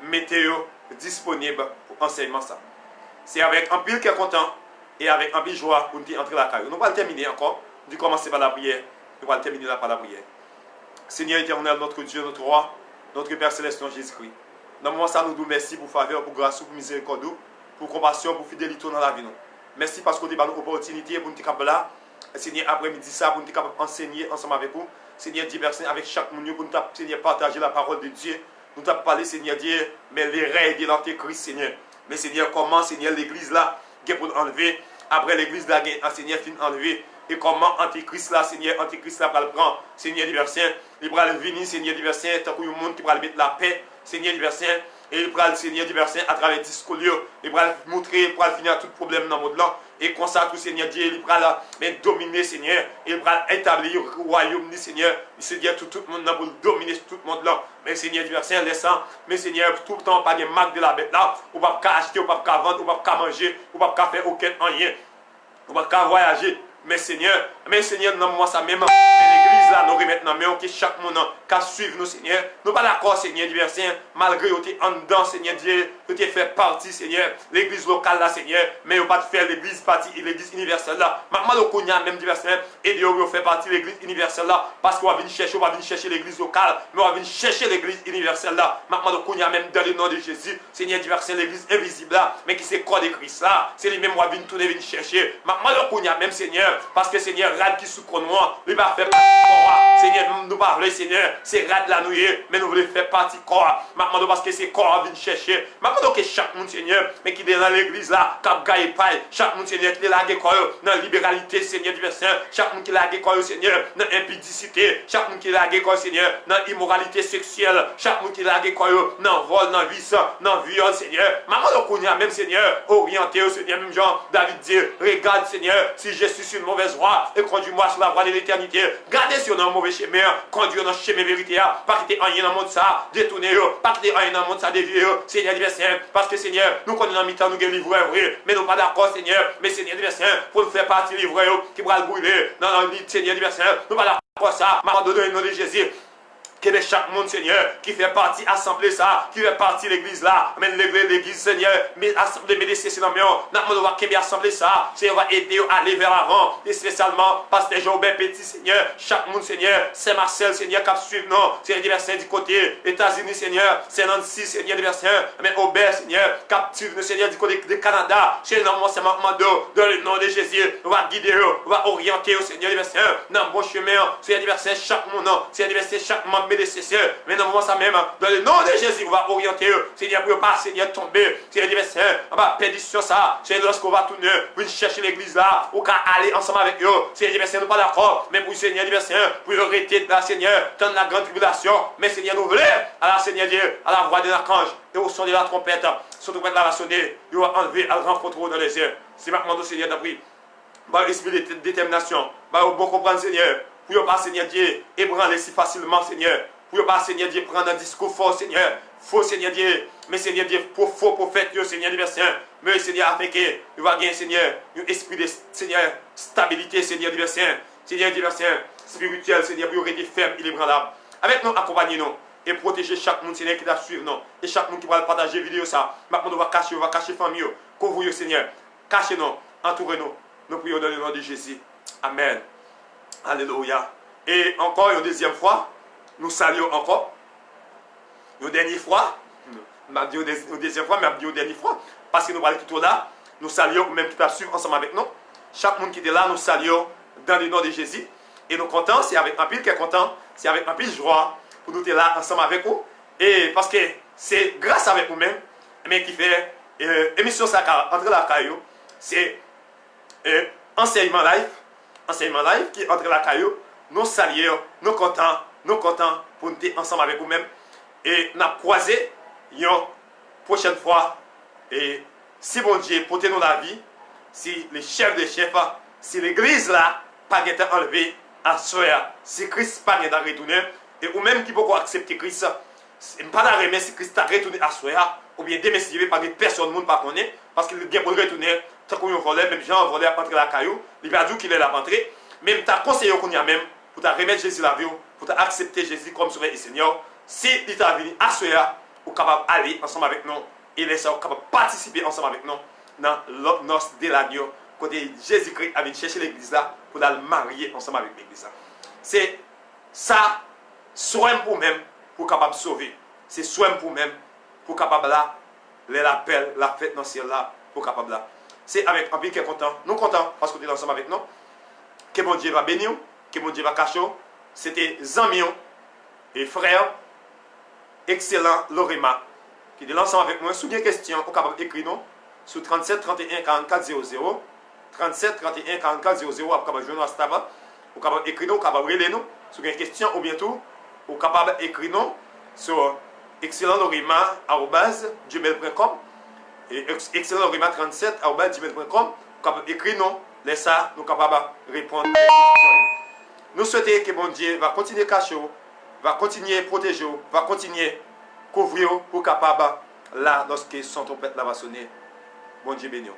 météo disponible pour enseignement ça. C'est avec un pile qui est content et avec un pile joie pour nous entrer la carrière. Nous allons terminer encore, nous commencer par la prière, nous allons terminer là par la prière. Seigneur éternel, notre Dieu, notre roi, notre Père céleste en Jésus-Christ. Dans le moment ça, nous vous remercions pour faveur, pour grâce, pour miséricorde, pour compassion, pour fidélité dans la vie. Merci parce que vous avez une opportunité pour nous être là. Seigneur, après-midi ça, pour nous être enseigner ensemble avec vous. Seigneur, diverser avec chaque monde pour nous Seigneur, partager la parole de Dieu. Nous t'avons parlé, Seigneur Dieu, mais les règles de l'Antéchrist, Seigneur. Mais Seigneur, comment, Seigneur, l'église là, pour enlever, après l'église là, Seigneur, fin enlever. Et comment Antéchrist là, Seigneur, Antéchrist là, va le prendre, Seigneur Diversien. Il va le venir, Seigneur Diversien, tant qu'il y a un monde qui va mettre la paix, Seigneur Diversien. Et il va le Seigneur Diversien à travers le discours, il va le montrer, il va le finir tout problème dans le monde là. Et comme ça, tout Seigneur Dieu, il va dominer, Seigneur. Il va établir le royaume, Seigneur. Seigneur, tout le monde pour dominer tout le monde là. Mais Seigneur Diversien, laissant, mais Seigneur, tout le temps, pas de marque de la bête là. On ne va pas acheter, on ne va pas vendre, on ne va pas manger, on ne va pas faire aucun rien. On ne va pas voyager. Mais Seigneur, non, moi ça même, mais l'église là, nous remettons dans main que chaque monde qui suivre nous, Seigneur. Nous pas d'accord, Seigneur Diversien, malgré que tu es en dedans, Seigneur Dieu, que tu fait partie, Seigneur, l'église locale là, Seigneur, mais on pas faire l'église partie, l'église universelle là. Maintenant, le Kounia même Diversien, et Dieu fait partie de l'église universelle là, parce qu'on va venir chercher l'église locale, mais on va venir chercher l'église universelle là. Maintenant, le Kounia même dans le nom de Jésus, Seigneur Diversien, l'église invisible là, mais qui c'est corps de Christ là, c'est lui-même qui va venir tourner, venir chercher. Maintenant, le Kounia même, Seigneur, parce que Seigneur, rad qui sous moi, il va faire partie du corps. Seigneur, nous parlons, Seigneur, c'est rad la nouille, mais nous voulons faire partie du corps. Maintenant, parce que c'est corps vient chercher. Maintenant, que chaque monde, Seigneur, mais qui est dans l'église là, cap gagne paille. Chaque monde, Seigneur, qui est là, dans la libéralité, Seigneur du verset. Chaque monde qui est là, Seigneur, dans l'impudicité. Chaque monde qui est là, Seigneur, dans l'immoralité sexuelle. Chaque monde qui est là, dans le vol, dans le vice, dans le viol, Seigneur. Maintenant, qu'on a même, Seigneur, orienté au Seigneur, même Jean, David dit, regarde, Seigneur, si je suis sur une mauvaise voie, et conduis-moi sur la voie de l'éternité. Gardez sur un mauvais chemin, conduire dans le chemin vérité, pas quitter rien dans le monde ça, détourner, pas quitter rien dans le monde ça, dévier, Seigneur Diversien, parce que Seigneur, nous connaissons dans mi-temps, nous avons livré vrai, mais nous pas d'accord, Seigneur, mais Seigneur Diversien, pour nous faire partie livré, qui va le brûler, dans le lit, Seigneur Diversien, nous pas d'accord ça, m'a donné le nom de Jésus. Que chaque monde, Seigneur, qui fait partie assemblée ça, qui fait partie de l'église là, mais l'église, Seigneur, mais assemblée, mais c'est dans le monde, qui assemblée ça, Seigneur, va aider à aller vers l'avant, et spécialement, Pasteur Jobin Petit, Seigneur, chaque monde, Seigneur, c'est Marcel, Seigneur, qui suit, non, c'est les diversins du côté, États-Unis, Seigneur, c'est Nancy, Seigneur, diversins, mais Aubert, Seigneur, captive, Seigneur, du côté du Canada, c'est non, c'est Mando, dans le nom de Jésus, on va guider, on va orienter au Seigneur, diversins, dans le bon chemin, c'est diversins, chaque monde, c'est diversins, chaque membre, prédécesseurs. Mais dans le moment ça même, dans le nom de Jésus, on va orienter eux. Seigneur, pour pas, Seigneur, tomber. Seigneur, Dieu, Seigneur, on va perdition ça. Seigneur, lorsqu'on va tourner, pour chercher l'église là, ou qu'à aller ensemble avec eux. Seigneur, Dieu, Seigneur, nous pas d'accord. Mais pour Seigneur, Dieu, Seigneur, pour arrêter là, Seigneur, dans la grande tribulation. Mais Seigneur, nous voulons, à la Seigneur Dieu, à la voix de l'archange et au son de la trompette. Son trompette là va sonner, il va enlever, à le rencontrer dans les yeux. C'est maintenant, Seigneur, d'après. Par l'esprit de détermination, par le bon comprendre, Seigneur, pour ne pas, Seigneur Dieu, ébranler si facilement, Seigneur, pour ne pas, Seigneur Dieu, prendre un discours fort, Seigneur, faux, Seigneur Dieu, mais Seigneur Dieu, pour faux prophète, Seigneur Dieu, mais Seigneur, afin que nous va gagner, Seigneur, un esprit de, Seigneur, stabilité, Seigneur Dieu, Seigneur Dieu, spirituel, Seigneur, pour rester ferme, inébranlable. Avec nous, accompagnez-nous et protéger chaque monde, Seigneur, qui va suivre nous, et chaque monde qui va partager la vidéo, ça, maintenant, on va cacher famille, couvrir, Seigneur, cachez-nous, entourez-nous. Nous prions dans le nom de Jésus. Amen. Alléluia. Et encore une deuxième fois, nous saluons encore. Une dernière fois. Je ne dis une deuxième fois, mais je dis une dernière fois. Parce que nous parlons tout là. Nous saluons, même qui peuvent suivre ensemble avec nous. Chaque monde qui est là, nous saluons dans le nom de Jésus. Et nous comptons, c'est avec un pile qui est content. C'est avec un pile joie pour nous être là ensemble avec vous. Et parce que c'est grâce à vous-même, mais qui fait émission ça entre la caillou. C'est enseignement live qui est entre la caillou, nous saluons, nous contents pour nous être ensemble avec vous-même et nous croiser une prochaine fois. Et si bon Dieu porte nous la vie, si les chefs des chefs, si l'église là pas été enlevée à soi, si Christ pas été retourné, et ou même qui peut accepter Christ, pas d'arrêt si Christ a retourné à soi, ou bien démestiré par des personnes monde pas connaît, parce qu'il vient pour retourner. Tant qu'on volait, même Jean volait à entrer la caillou, il va dire qu'il est là rentré. Même ta conseillé qu'on y a même pour remettre Jésus la vie, pour accepter Jésus comme sauveur et Seigneur. Si il t'a venu à ce là, vous capable d'aller ensemble avec nous et les capable de participer ensemble avec nous dans l'autre noce de l'agneau, côté Jésus-Christ a venu chercher l'église là pour aller marier ensemble avec l'église là. C'est ça, soin pour même pour capable de sauver. C'est soin pour même pour capable là, l'appel, la fête dans le ciel là, pour capable là. C'est avec un pays qui est content. Nous contents parce que tu es ensemble avec nous. Que mon Dieu va bénir. Que mon Dieu va cacher. C'était Zamion et frère excellent Lorema qui est ensemble avec moi. Si vous avez des questions, vous pouvez écrire nous sur 37 31 44 00. 37 31 44 00. Vous pouvez joindre à ce tabac. Vous pouvez écrire nous, vous pouvez relayer nous. Si vous avez des questions ou bientôt, vous pouvez écrire nous sur excellentlorema@gmail.com. Et excellent Rima 37@gmail.com. Écris nous, laissez ça, nous sommes capables de répondre. Nous souhaitons que mon Dieu va continuer à cacher, va continuer à protéger, va continuer à couvrir pour capable là lorsque son trompette va sonner. Bon Dieu béni.